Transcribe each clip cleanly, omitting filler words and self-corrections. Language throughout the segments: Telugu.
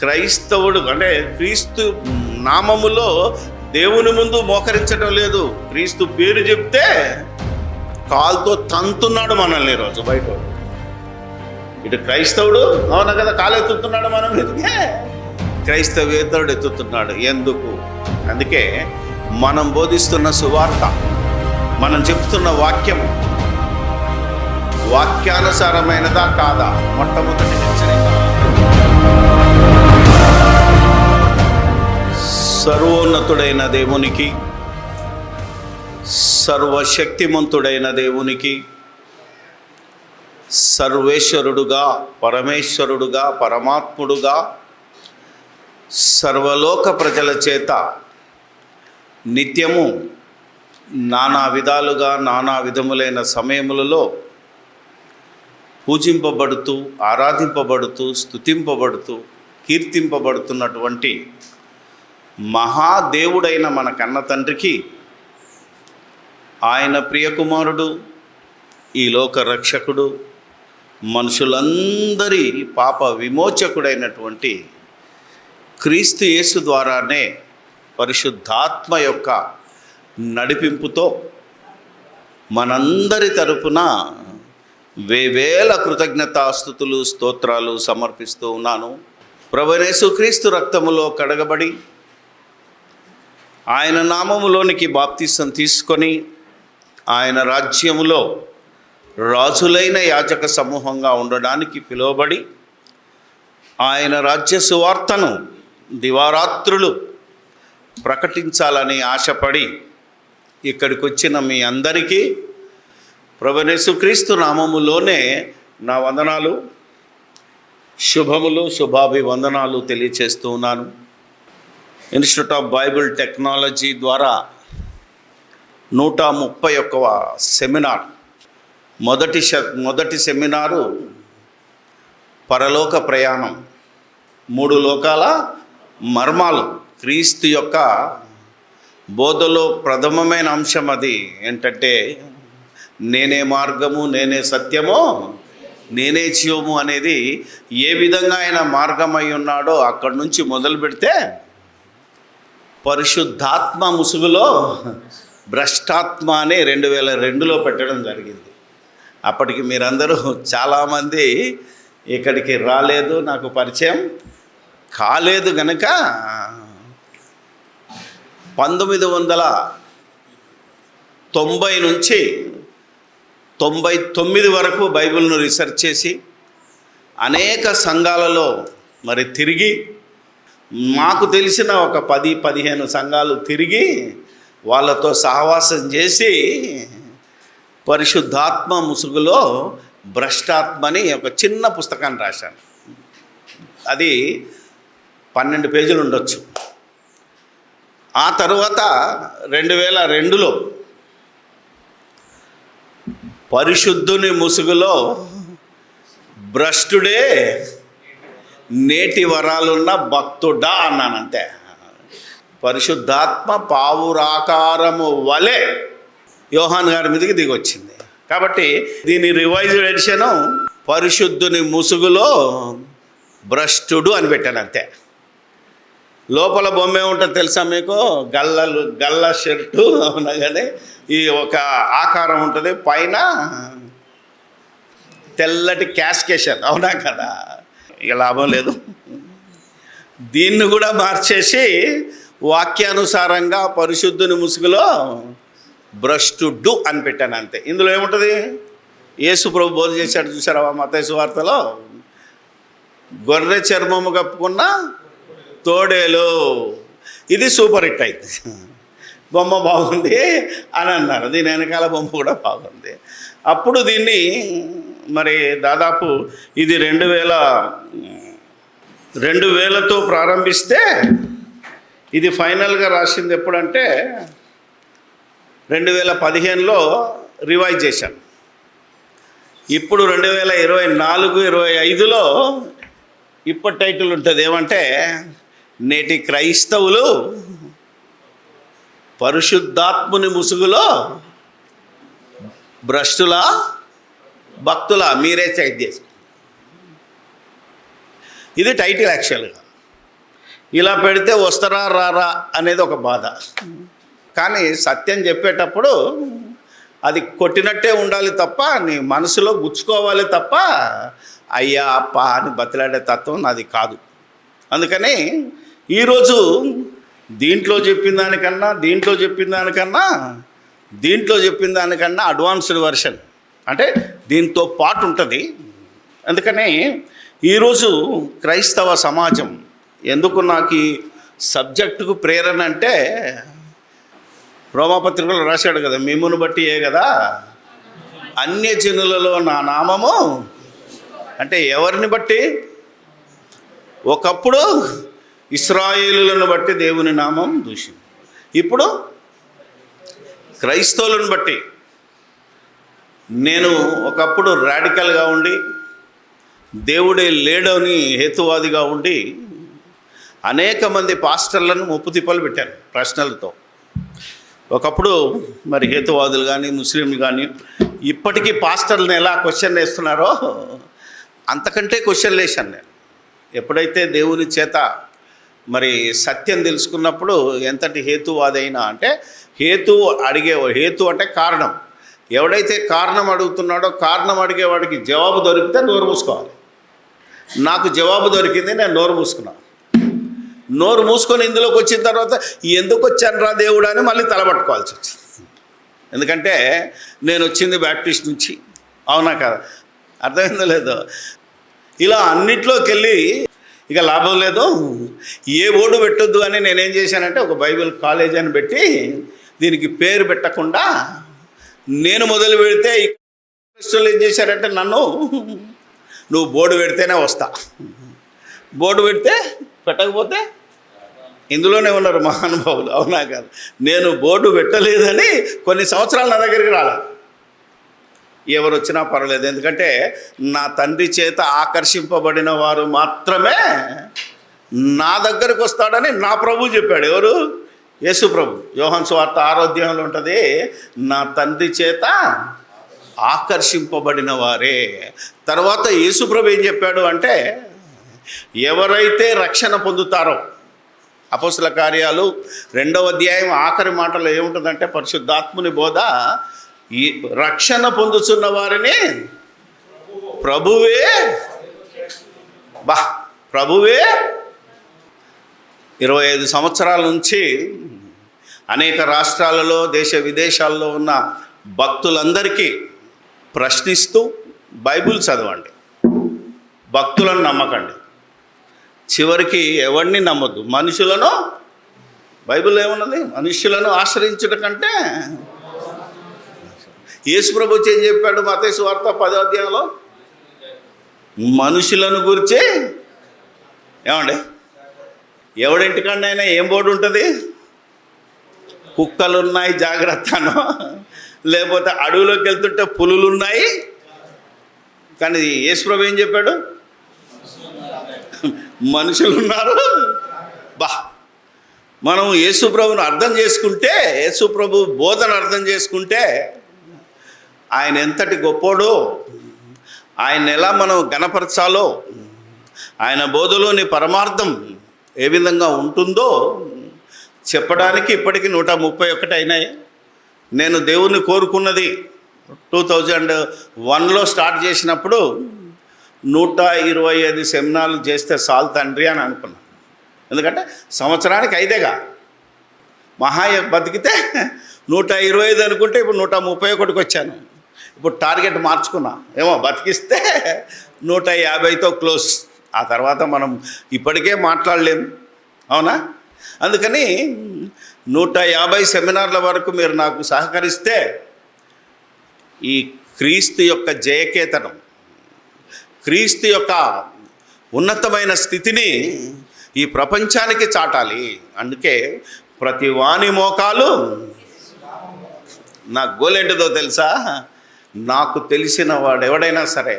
క్రైస్తవుడు అంటే క్రీస్తు నామములో దేవుని ముందు మోకరించడం లేదు. క్రీస్తు పేరు చెప్తే కాలుతో తంతున్నాడు మనల్ని ఈరోజు బయట. ఇటు క్రైస్తవుడు అవునా కదా, కాలు ఎత్తుతున్నాడు మనం మీదకే, క్రైస్తవేతరుడు ఎత్తుతున్నాడు. ఎందుకు? అందుకే మనం బోధిస్తున్న సువార్త, మనం చెప్తున్న వాక్యం వాక్యానుసారమైనదా కాదా మొట్టమొదటి హెచ్చరిక. సర్వోన్నతుడైన దేవునికి, సర్వశక్తిమంతుడైన దేవునికి, సర్వేశ్వరుడుగా, పరమేశ్వరుడుగా, పరమాత్ముడుగా సర్వలోక ప్రజల చేత నిత్యము నానా విధాలుగా నానా విధములైన సమయములలో పూజింపబడుతూ, ఆరాధింపబడుతూ, స్తుతింపబడుతూ, కీర్తింపబడుతున్నటువంటి మహాదేవుడైన మన కన్న తండ్రికి, ఆయన ప్రియకుమారుడు, ఈ లోక రక్షకుడు, మనుషులందరి పాప విమోచకుడైనటువంటి క్రీస్తు యేసు ద్వారానే పరిశుద్ధాత్మ యొక్క నడిపింపుతో మనందరి తరపున వేవేల కృతజ్ఞతాస్తుతులు, స్తోత్రాలు సమర్పిస్తూ ఉన్నాను. ప్రభువైన యేసుక్రీస్తు రక్తములో కడగబడి ఆయన నామములోనికి బాప్తిసం తీసుకొని ఆయన రాజ్యములో రాజులైన యాజక సమూహంగా ఉండడానికి పిలువబడి ఆయన రాజ్య సువార్తను దివారాత్రులు ప్రకటించాలని ఆశపడి ఇక్కడికి వచ్చిన మీ అందరికీ ప్రభువైన యేసుక్రీస్తు నామములోనే నా వందనాలు, శుభములు, శుభాభివందనాలు తెలియచేస్తూ ఉన్నాను. ఇన్స్టిట్యూట్ ఆఫ్ బైబిల్ టెక్నాలజీ ద్వారా 131వ సెమినార్, మొదటి సెమినారు పరలోక ప్రయాణం, 3 లోకాల మర్మాలు. క్రీస్తు యొక్క బోధలో ప్రథమమైన అంశం అది ఏంటంటే, నేనే మార్గము, నేనే సత్యము, నేనే జీవము అనేది ఏ విధంగా ఆయన మార్గమై ఉన్నాడో అక్కడి నుంచి మొదలు పెడితే పరిశుద్ధాత్మ ముసుగులో భ్రష్టాత్మ అని 2002లో పెట్టడం జరిగింది. అప్పటికి మీరందరూ చాలామంది ఇక్కడికి రాలేదు, నాకు పరిచయం కాలేదు గనక 1990 నుంచి 99 వరకు బైబిల్ను రీసెర్చ్ చేసి అనేక సంఘాలలో మరి తిరిగి, మాకు తెలిసిన ఒక 10-15 సంఘాలు తిరిగి వాళ్ళతో సహవాసం చేసి పరిశుద్ధాత్మ ముసుగులో భ్రష్టాత్మని ఒక చిన్న పుస్తకాన్ని రాశాను. అది 12 పేజీలు ఉండొచ్చు. ఆ తర్వాత 2002లో పరిశుద్ధుని ముసుగులో భ్రష్టుడే నేటి వరాలున్న భక్తుడా అన్నానంతే. పరిశుద్ధాత్మ పావురాకారము వలె యోహాన్ గారి మీదకి దిగొచ్చింది. కాబట్టి దీని రివైజ్డ్ ఎడిషను పరిశుద్ధుని ముసుగులో భ్రష్టుడు అని పెట్టాను అంతే. లోపల బొమ్మ ఏముంటుంది తెలుసా మీకు? గల్ల షర్టు అనగానే ఈ ఒక ఆకారం ఉంటుంది, పైన తెల్లటి క్యాస్కేషన్, అవునా కదా? ఇక లాభం లేదు. దీన్ని కూడా మార్చేసి వాక్యానుసారంగా పరిశుద్ధుని ముసుగులో భ్రష్టుడు అని పెట్టాను అంతే. ఇందులో ఏముంటుంది? యేసు ప్రభు బోధ చేశాడు చూసారా మత్తయి సువార్తలో, గొర్రె చర్మము కప్పుకున్న తోడేలు. ఇది సూపర్ హిట్ అయింది. బొమ్మ బాగుంది అని అన్నారు, దీని వెనకాల బొమ్మ కూడా బాగుంది. అప్పుడు దీన్ని మరి దాదాపు ఇది 2000తో ప్రారంభిస్తే ఇది ఫైనల్గా రాసింది ఎప్పుడంటే 2015లో రివైజ్ చేశాను. ఇప్పుడు 2024-25లో ఇప్పటి టైటిల్ ఉంటుంది ఏమంటే, నేటి క్రైస్తవులు పరిశుద్ధాత్ముని ముసుగులో భ్రష్టుల భక్తుల. మీరే చెక్ చేసుకో. ఇది టైటిల్ యాక్చువల్గా. ఇలా పెడితే వస్తారా రారా అనేది ఒక బాధ. కానీ సత్యం చెప్పేటప్పుడు అది కొట్టినట్టే ఉండాలి తప్ప నీ మనసులో గుచ్చుకోవాలి తప్ప అయ్యా అప్ప అని బతిలాడే తత్వం నాది కాదు. అందుకని ఈరోజు దీంట్లో చెప్పిన దానికన్నా అడ్వాన్స్డ్ వెర్షన్ అంటే దీంతో పాటు ఉంటుంది. అందుకని ఈరోజు క్రైస్తవ సమాజం ఎందుకు నాకు ఈ సబ్జెక్టుకు ప్రేరణ అంటే, రోమాపత్రికలో రాశాడు కదా, మిమ్మును బట్టి కదా అన్యజనులలో నా నామము, అంటే ఎవరిని బట్టి? ఒకప్పుడు ఇశ్రాయేలులను బట్టి దేవుని నామం దూషింది, ఇప్పుడు క్రైస్తవులను బట్టి. నేను ఒకప్పుడు రాడికల్గా ఉండి దేవుడే లేడని హేతువాదిగా ఉండి అనేక మంది పాస్టర్లను ముప్పు తిప్పలు పెట్టాను ప్రశ్నలతో. ఒకప్పుడు మరి హేతువాదులు కానీ ముస్లింలు కానీ ఇప్పటికీ పాస్టర్లను ఎలా క్వశ్చన్ వేస్తున్నారో అంతకంటే క్వశ్చన్ వేశాను నేను. ఎప్పుడైతే దేవుని చేత మరి సత్యం తెలుసుకున్నప్పుడు ఎంతటి హేతువాదైనా అంటే హేతు అంటే కారణం. ఎవడైతే కారణం అడుగుతున్నాడో కారణం అడిగేవాడికి జవాబు దొరికితే నోరు మూసుకోవాలి. నాకు జవాబు దొరికింది, నేను నోరు మూసుకున్నాను. నోరు మూసుకొని ఇందులోకి వచ్చిన తర్వాత ఎందుకు వచ్చాను రా దేవుడు అని మళ్ళీ తలపట్టుకోవాల్సి వచ్చింది. ఎందుకంటే నేను వచ్చింది బ్యాప్టిస్ట్ నుంచి, అవునా కదా, అర్థమైందో లేదో. ఇలా అన్నిట్లోకి వెళ్ళి ఇక లాభం లేదు, ఏ బోర్డు పెట్టొద్దు అని నేనేం చేశానంటే ఒక బైబిల్ కాలేజ్ అని పెట్టి దీనికి పేరు పెట్టకుండా నేను మొదలు పెడితే క్రిస్టియన్లు ఏం చేశారంటే నన్ను నువ్వు బోర్డు పెడితేనే వస్తా, బోర్డు పెట్టకపోతే ఇందులోనే ఉన్నారు మహానుభావులు, అవునా కాదు. నేను బోర్డు పెట్టలేదని కొన్ని సంవత్సరాలు నా దగ్గరికి రాలేదు. ఎవరు వచ్చినా పర్వాలేదు, ఎందుకంటే నా తండ్రి చేత ఆకర్షింపబడిన వారు మాత్రమే నా దగ్గరకు వస్తాడని నా ప్రభు చెప్పాడు. ఎవరు? యేసు ప్రభు. యోహాను సువార్త 6వ అధ్యాయంలో ఉంటుంది, నా తండ్రి చేత ఆకర్షింపబడిన వారే. తర్వాత యేసు ప్రభు ఏం చెప్పాడు అంటే, ఎవరైతే రక్షణ పొందుతారో, అపోస్తల కార్యాలు 2వ అధ్యాయం ఆఖరి మాటలో ఏముంటుందంటే, పరిశుద్ధాత్ముని బోధ, ఈ రక్షణ పొందుతున్న వారిని ప్రభువే 25 సంవత్సరాల నుంచి అనేక రాష్ట్రాలలో దేశ విదేశాల్లో ఉన్న భక్తులందరికీ ప్రశ్నిస్తూ బైబిల్ చదవండి, భక్తులను నమ్మకండి, చివరికి ఎవరిని నమ్మొద్దు, మనుషులను, బైబిల్ ఏమున్నది, మనుషులను ఆశ్రయించుట కంటే. యేసు ప్రభు ఏం చెప్పాడు మత్తయి సువార్త 10వ అధ్యాయంలో? మనుషులను గురించి ఏమండి, ఎవడింటికన్నా ఏం బోర్డు ఉంటుంది? కుక్కలున్నాయి జాగ్రత్తను, లేకపోతే అడవిలోకి వెళ్తుంటే పులులున్నాయి. కానీ యేసు ప్రభు ఏం చెప్పాడు? మనుషులు ఉన్నారు. మనం యేసు ప్రభుని అర్థం చేసుకుంటే, యేసు ప్రభు బోధన అర్థం చేసుకుంటే ఆయన ఎంతటి గొప్పోడో, ఆయన ఎలా మనం గణపరచాలో, ఆయన బోధలోని పరమార్థం ఏ విధంగా ఉంటుందో చెప్పడానికి ఇప్పటికీ 131 అయినాయి. నేను దేవుణ్ణి కోరుకున్నది 2001లో స్టార్ట్ చేసినప్పుడు 125 సెమినార్లు చేస్తే చాలు తండ్రి అని అనుకున్నాను. ఎందుకంటే సంవత్సరానికి 5గా, మహా బతికితే 125 అనుకుంటే ఇప్పుడు 131కి వచ్చాను. ఇప్పుడు టార్గెట్ మార్చుకున్నా, ఏమో బతికిస్తే 150తో క్లోజ్. ఆ తర్వాత మనం ఇప్పటికే మాట్లాడలేం, అవునా? అందుకని 150 సెమినార్ల వరకు మీరు నాకు సహకరిస్తే ఈ క్రీస్తు యొక్క జయకేతనం, క్రీస్తు యొక్క ఉన్నతమైన స్థితిని ఈ ప్రపంచానికి చాటాలి. అందుకే ప్రతి వాని మోకాలు, నా గోల్ ఏంటిదో తెలుసా? నాకు తెలిసిన వాడు ఎవడైనా సరే,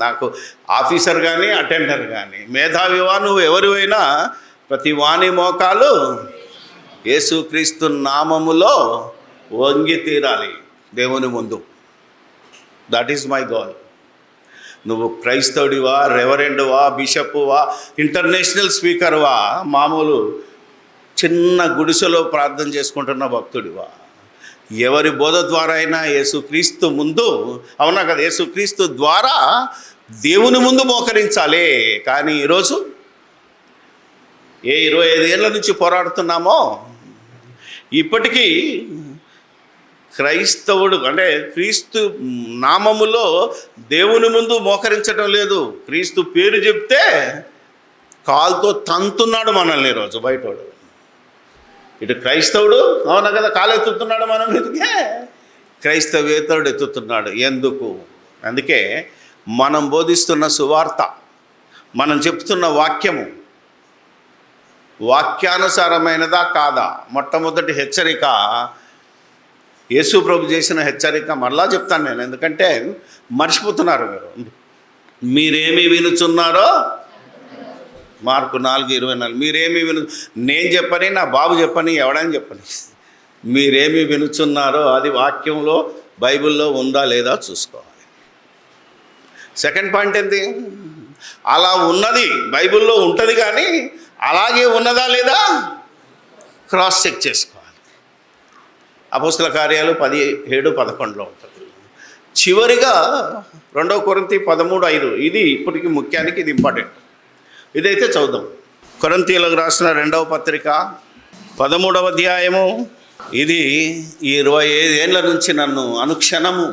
నాకు ఆఫీసర్ కానీ అటెండర్ కానీ మేధావివా నువ్వు ఎవరివైనా, ప్రతి వాని మోకాలు యేసుక్రీస్తు నామములో వంగి తీరాలి దేవుని ముందు. That is my goal. నువ్వు క్రైస్తవుడివా, రెవరెండువా, బిషప్పువా, ఇంటర్నేషనల్ స్పీకర్వా, మామూలు చిన్న గుడిసెలో ప్రార్థన చేసుకుంటున్న భక్తుడివా, ఎవరి బోధ ద్వారా అయినా యేసుక్రీస్తు ముందు, అవునా కదా, యేసుక్రీస్తు ద్వారా దేవుని ముందు మోకరించాలి. కానీ ఈరోజు 25 ఏళ్ళ నుంచి పోరాడుతున్నామో ఇప్పటికీ క్రైస్తవుడు అంటే క్రీస్తు నామములో దేవుని ముందు మోకరించడం లేదు. క్రీస్తు పేరు చెప్తే కాలుతో తంతున్నాడు మనల్ని ఈరోజు బయటోడు. ఇటు క్రైస్తవుడు, అవునా కదా, కాలు ఎత్తుతున్నాడు మన మీదకే, క్రైస్తవేతరుడు ఎత్తుతున్నాడు. ఎందుకు? అందుకే మనం బోధిస్తున్న సువార్త, మనం చెప్తున్న వాక్యము వాక్యానుసారమైనదా కాదా? మొట్టమొదటి హెచ్చరిక యేసు ప్రభు చేసిన హెచ్చరిక మరలా చెప్తాను నేను, ఎందుకంటే మర్చిపోతున్నారు మీరేమి వినుచున్నారో. మార్కు 4:24 మీరేమి నేను చెప్పని, నా బాబు చెప్పని, ఎవడని చెప్పని, మీరేమి వినుచున్నారో అది వాక్యంలో బైబిల్లో ఉందా లేదా చూసుకోవాలి. సెకండ్ పాయింట్ ఏంటి? అలా ఉన్నది బైబిల్లో ఉంటుంది, కానీ అలాగే ఉన్నదా లేదా క్రాస్ చెక్ చేసుకోవాలి. అపోస్తల కార్యాలు 17-11 ఉంటుంది. చివరిగా 2 కొరింథీ 13:5, ఇది ఇప్పటికి ముఖ్యానికి ఇది ఇంపార్టెంట్. ఇదైతే చదువుదాం. కొరింథీయులకు రాసిన 2వ పత్రిక 13వ అధ్యాయము. ఇది 25 ఏళ్ళ నుంచి నన్ను అనుక్షణము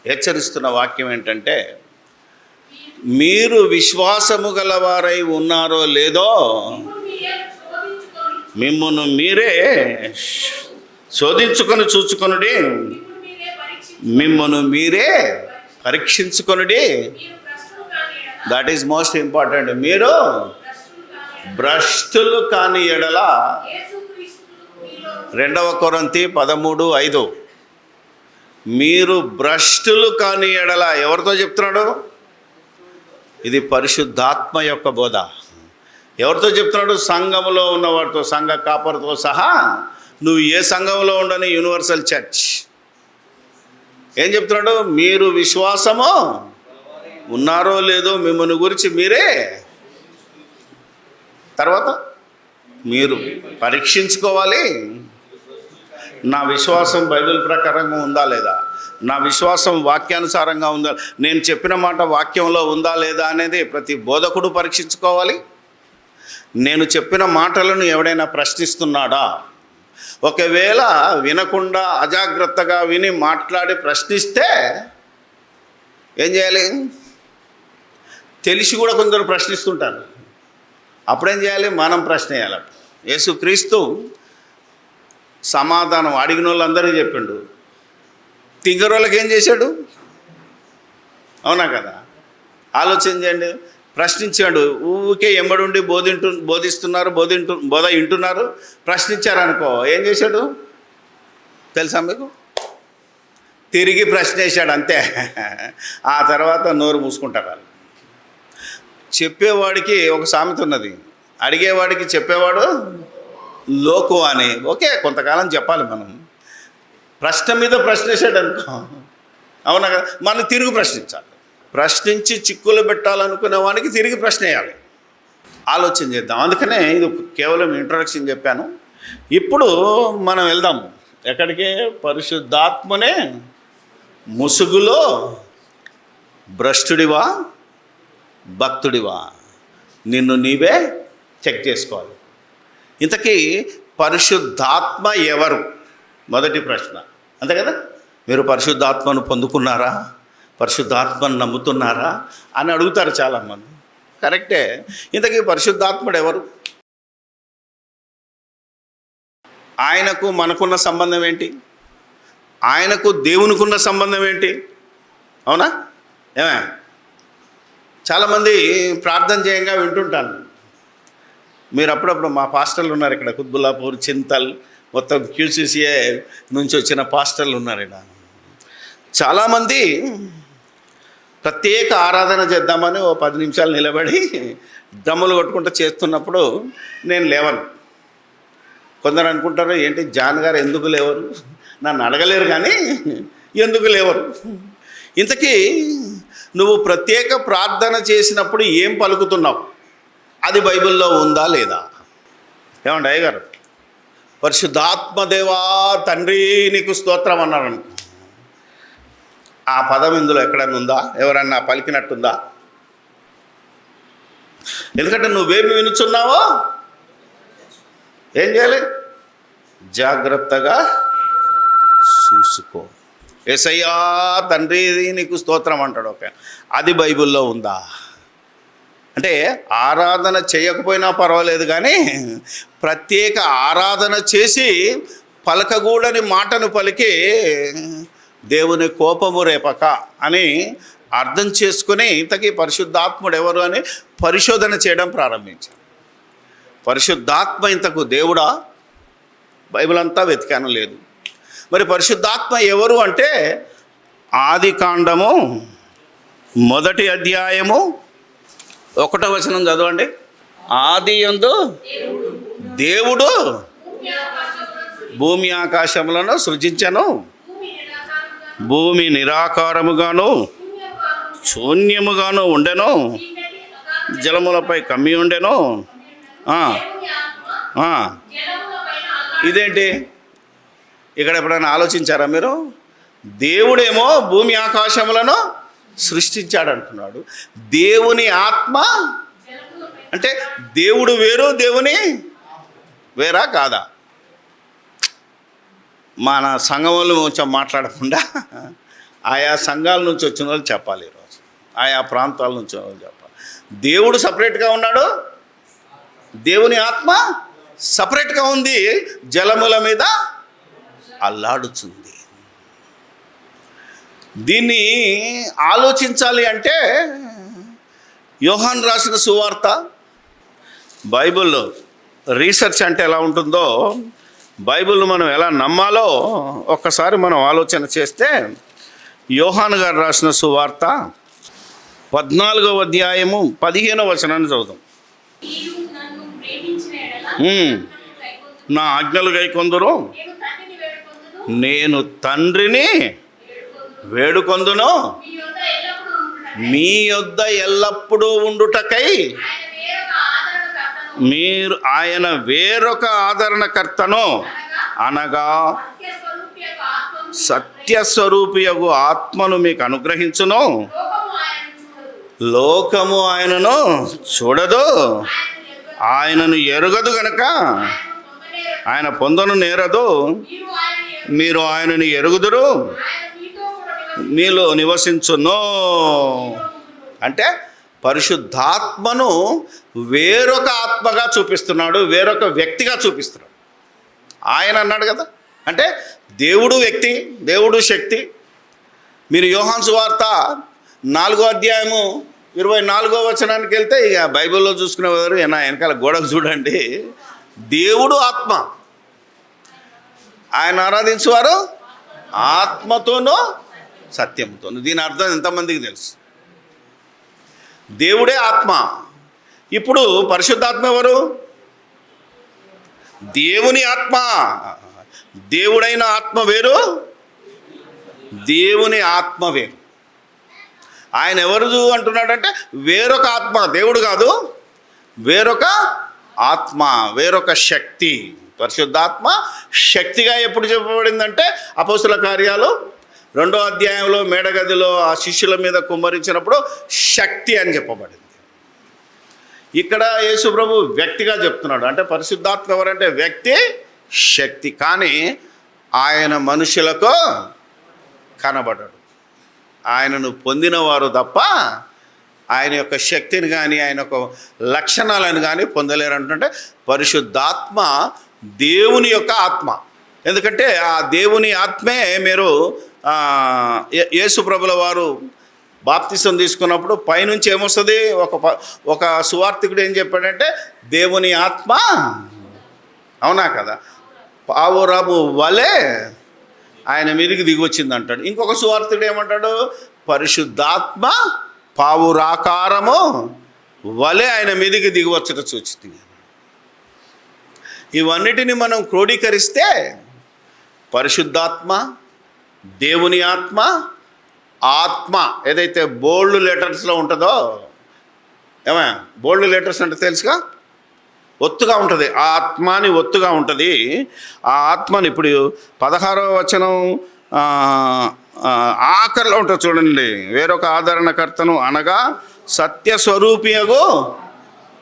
హెచ్చరిస్తున్న వాక్యం ఏంటంటే, మీరు విశ్వాసము గలవారై ఉన్నారో లేదో మిమ్మును మీరే శోధించుకొని చూచుకొనుడి, మిమ్మును మీరే పరీక్షించుకొనుడి. That is most important. మీరు భ్రష్టులు కాని ఎడల 2 కొరింథీ 13:5 మీరు భ్రష్టులు కాని ఎడల ఎవరితో చెప్తున్నాడు? ఇది పరిశుద్ధాత్మ యొక్క బోధ. ఎవరితో చెప్తున్నాడు? సంఘములో ఉన్నవాడితో, సంఘ కాపరితో సహా. నువ్వు ఏ సంఘంలో ఉండని, యూనివర్సల్ చర్చ్ ఏం చెప్తున్నాడు? మీరు విశ్వాసము ఉన్నారో లేదో మిమ్మల్ని గురించి మీరే, తర్వాత మీరు పరీక్షించుకోవాలి. నా విశ్వాసం బైబిల్ ప్రకారంగా ఉందా లేదా, నా విశ్వాసం వాక్యానుసారంగా ఉందా, నేను చెప్పిన మాట వాక్యంలో ఉందా లేదా అనేది ప్రతి బోధకుడు పరీక్షించుకోవాలి. నేను చెప్పిన మాటలను ఎవడైనా ప్రశ్నిస్తున్నాడా? ఒకవేళ వినకుండా అజాగ్రత్తగా విని మాట్లాడి ప్రశ్నిస్తే ఏం చేయాలి? తెలిసి కూడా కొందరు ప్రశ్నిస్తుంటారు. అప్పుడేం చేయాలి? మనం ప్రశ్న వేయాలి. యేసుక్రీస్తు సమాధానం అడిగిన వాళ్ళందరికీ చెప్పిండు. తింగరోళ్ళకి ఏం చేశాడు? అవునా కదా? ఆలోచన చేయండి. ప్రశ్నించాడు. ఊరికే ఎంబడుండి బోధ వింటున్నారు. ప్రశ్నించారనుకో ఏం చేశాడు తెలుసా మీకు? తిరిగి ప్రశ్న వేశాడు అంతే. ఆ తర్వాత నోరు మూసుకుంటారు వాళ్ళు. చెప్పేవాడికి ఒక సామెత ఉన్నది, అడిగేవాడికి చెప్పేవాడు లోకు అని. ఓకే, కొంతకాలం చెప్పాలి మనం. ప్రశ్న మీద ప్రశ్న వేసాడు అనుకో, అవునా కదా, మనం తిరిగి ప్రశ్నించాలి. ప్రశ్నించి చిక్కులు పెట్టాలనుకునే వానికి తిరిగి ప్రశ్న వేయాలి. ఆలోచన చేద్దాం. అందుకనే ఇది కేవలం ఇంట్రొడక్షన్ చెప్పాను. ఇప్పుడు మనం వెళ్దాం ఎక్కడికి? పరిశుద్ధాత్మనే ముసుగులో భ్రష్టుడివా భక్తుడివా, నిన్ను నీవే చెక్ చేసుకోవాలి. ఇంతకీ పరిశుద్ధాత్మ ఎవరు? మొదటి ప్రశ్న. అంతే కదా? మీరు పరిశుద్ధాత్మను పొందుకున్నారా, పరిశుద్ధాత్మను నమ్ముతున్నారా అని అడుగుతారు చాలామంది. కరెక్టే. ఇంతకీ పరిశుద్ధాత్ముడు ఎవరు? ఆయనకు మనకున్న సంబంధం ఏంటి? ఆయనకు దేవునికున్న సంబంధం ఏంటి? అవునా? ఏమే చాలామంది ప్రార్థన చేయంగా వింటుంటాను. మీరు అప్పుడప్పుడు మా పాస్టర్లు ఉన్నారు ఇక్కడ, కుత్బుల్లాపూర్, చింతల్, మొత్తం QCCA నుంచి వచ్చిన పాస్టర్లు ఉన్నారు ఇక్కడ. చాలామంది ప్రత్యేక ఆరాధన చేద్దామని ఓ 10 నిమిషాలు నిలబడి డ్రమ్ములు కొట్టుకుంటూ చేస్తున్నప్పుడు నేను లేవను. కొందరు అనుకుంటారు, ఏంటి జాన్ గారు ఎందుకు లేవరు? నన్ను అడగలేరు కానీ ఎందుకు లేవరు? ఇంతకీ నువ్వు ప్రత్యేక ప్రార్థన చేసినప్పుడు ఏం పలుకుతున్నావు, అది బైబిల్లో ఉందా లేదా? ఏమండి అయ్యగారు, పరిశుద్ధాత్మదేవా తండ్రి నీకు స్తోత్రం అన్నారు అనుకో, ఆ పదం ఇందులో ఎక్కడన్నా ఉందా? ఎవరన్నా పలికినట్టుందా? ఎందుకంటే నువ్వేమి వినుచున్నావో ఏం చేయాలి? జాగ్రత్తగా చూసుకో. యేసయ్యా తండ్రి నీకు స్తోత్రం అంటాడు, ఓకే, అది బైబిల్లో ఉందా? అంటే ఆరాధన చేయకపోయినా పర్వాలేదు, కానీ ప్రత్యేక ఆరాధన చేసి పలకగూడని మాటను పలికి దేవుని కోపము రేపక అని అర్థం చేసుకుని ఇంతకీ పరిశుద్ధాత్ముడు ఎవరు అని పరిశోధన చేయడం ప్రారంభించాను. పరిశుద్ధాత్మ ఇంతకు దేవుడా? బైబిల్ అంతా వెతికాను, లేదు. మరి పరిశుద్ధాత్మ ఎవరు అంటే ఆదికాండము 1వ అధ్యాయము 1వ వచనం చదవండి. ఆదియందు దేవుడు భూమి ఆకాశములను సృజించెను, భూమి నిరాకారముగాను శూన్యముగాను ఉండెను, జలములపై కమ్మి ఉండెను. ఇదేంటి? ఇక్కడ ఎప్పుడైనా ఆలోచించారా మీరు? దేవుడేమో భూమి ఆకాశములను సృష్టించాడు అంటున్నాడు. దేవుని ఆత్మ అంటే దేవుడు వేరు, దేవుని వేరా కాదా? మన సంఘం వాళ్ళు కొంచెం మాట్లాడకుండా ఆయా సంఘాల నుంచి వచ్చిన వాళ్ళు చెప్పాలి, ఈరోజు ఆయా ప్రాంతాల నుంచి వాళ్ళు చెప్పాలి. దేవుడు సపరేట్గా ఉన్నాడు, దేవుని ఆత్మ సపరేట్గా ఉంది, జలముల మీద అల్లాడుతుంది. దీన్ని ఆలోచించాలి అంటే యోహాను రాసిన సువార్త, బైబిల్లో రీసెర్చ్ అంటే ఎలా ఉంటుందో, బైబిల్ మనం ఎలా నమ్మాలో ఒక్కసారి మనం ఆలోచన చేస్తే, యోహాను గారు రాసిన సువార్త 14వ అధ్యాయము 15వ వచనాన్ని చదువుతాం. నా ఆజ్ఞలు గైకొందురు, నేను తండ్రిని వేడుకొందును, మీ యొద్ద ఎల్లప్పుడూ ఉండుటకై మీరు ఆయన వేరొక ఆదరణకర్తను అనగా సత్యస్వరూపియగు ఆత్మను మీకు అనుగ్రహించును. లోకము ఆయనను చూడదు, ఆయనను ఎరుగదు గనక ఆయన పొందను నేరదు. మీరు ఆయనను ఎరుగుదురు, మీలో నివసించును. అంటే పరిశుద్ధాత్మను వేరొక ఆత్మగా చూపిస్తున్నాడు, వేరొక వ్యక్తిగా చూపిస్తున్నాడు. ఆయన అన్నాడు కదా, అంటే దేవుడు వ్యక్తి, దేవుడు శక్తి. మీరు యోహాను సువార్త 4వ అధ్యాయము 24వ వచనానికి వెళ్తే, ఇక బైబిల్లో చూసుకునేవారు నా వెనకాల గోడకు చూడండి, దేవుడు ఆత్మ, ఆయన ఆరాధించేవారు ఆత్మతోనూ సత్యంతోనూ. దీని అర్థం ఎంతమందికి తెలుసు? దేవుడే ఆత్మ. ఇప్పుడు పరిశుద్ధాత్మ ఎవరు? దేవుని ఆత్మ. దేవుడైన ఆత్మ వేరు, దేవుని ఆత్మ వేరు. ఆయన ఎవరు అంటున్నాడంటే వేరొక ఆత్మ, దేవుడు కాదు, వేరొక ఆత్మ, వేరొక శక్తి. పరిశుద్ధాత్మ శక్తిగా ఎప్పుడు చెప్పబడిందంటే అపోస్తుల కార్యాలు 2వ అధ్యాయంలో మేడగదిలో ఆ శిష్యుల మీద కుమ్మరించినప్పుడు శక్తి అని చెప్పబడింది. ఇక్కడ యేసు ప్రభు వ్యక్తిగా చెప్తున్నాడు. అంటే పరిశుద్ధాత్మ ఎవరంటే వ్యక్తి, శక్తి. కానీ ఆయన మనుషులకు కనబడడు. ఆయనను పొందినవారు తప్ప ఆయన యొక్క శక్తిని కానీ ఆయన యొక్క లక్షణాలను కానీ పొందలేరు. అంటుంటే పరిశుద్ధాత్మ దేవుని యొక్క ఆత్మ. ఎందుకంటే ఆ దేవుని ఆత్మే మీరు యేసు ప్రభుల వారు బాప్తిసం తీసుకున్నప్పుడు పైనుంచి ఏమొస్తుంది? ఒక సువార్థికుడు ఏం చెప్పాడంటే దేవుని ఆత్మ, అవునా కదా, పావురాము వలె ఆయన మీదకి దిగొచ్చింది అంటాడు. ఇంకొక సువార్థికుడు ఏమంటాడు? పరిశుద్ధాత్మ పావురాకారము వలె ఆయన మీదకి దిగివచ్చట సూచిస్తుంది. ఇవన్నిటిని మనం క్రోడీకరిస్తే పరిశుద్ధాత్మ, దేవుని ఆత్మ, ఆత్మ ఏదైతే బోల్డ్ లెటర్స్లో ఉంటుందో, ఏమా బోల్డ్ లెటర్స్ అంటే తెలుసుగా, ఒత్తుగా ఉంటుంది. ఆ ఆత్మని ఒత్తుగా ఉంటుంది. ఆ ఆత్మని ఇప్పుడు 16వ వచనం ఆఖరిలో ఉంటుంది చూడండి. వేరొక ఆదరణకర్తను అనగా సత్యస్వరూపియగో,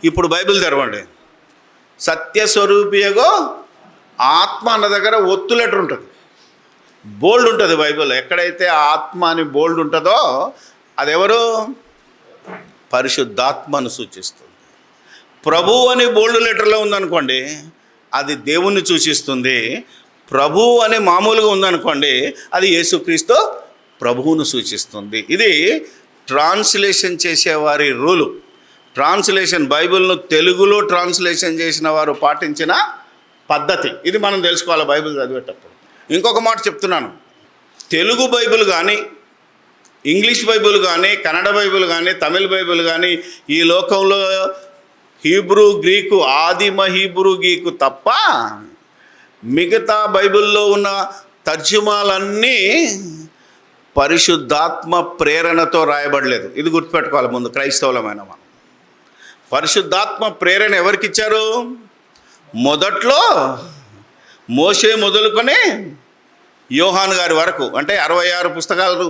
ఇప్పుడు బైబిల్ తెరవండి, సత్యస్వరూపియగో ఆత్మ అన్న దగ్గర ఒత్తు లెటర్ ఉంటుంది, బోల్డ్ ఉంటుంది బైబిల్. ఎక్కడైతే ఆత్మ అని బోల్డ్ ఉంటుందో అదెవరు? పరిశుద్ధాత్మను సూచిస్తుంది. ప్రభు అని బోల్డ్ లెటర్లో ఉందనుకోండి, అది దేవుణ్ణి సూచిస్తుంది. ప్రభు అని మామూలుగా ఉందనుకోండి, అది యేసుక్రీస్తు ప్రభువును సూచిస్తుంది. ఇది ట్రాన్స్లేషన్ చేసేవారి రూలు. ట్రాన్స్లేషన్, బైబిల్ను తెలుగులో ట్రాన్స్లేషన్ చేసిన వారు పాటించిన పద్ధతి ఇది. మనం తెలుసుకోవాలి బైబిల్ చదివేటప్పుడు. ఇంకొక మాట చెప్తున్నాను, తెలుగు బైబిల్ కానీ, ఇంగ్లీష్ బైబిల్ కానీ, కన్నడ బైబిల్ కానీ, తమిళ బైబిల్ కానీ, ఈ లోకంలో హీబ్రూ గ్రీకు, ఆదిమ హీబ్రూ గ్రీకు తప్ప మిగతా బైబిల్లో ఉన్న తర్జుమాలన్నీ పరిశుద్ధాత్మ ప్రేరణతో రాయబడలేదు. ఇది గుర్తుపెట్టుకోవాలి ముందు క్రైస్తవులమైన మనం. పరిశుద్ధాత్మ ప్రేరణ ఎవరికి ఇచ్చారు? మొదట్లో మోషే మొదలుకొని యోహాను గారి వరకు, అంటే 66 పుస్తకాలు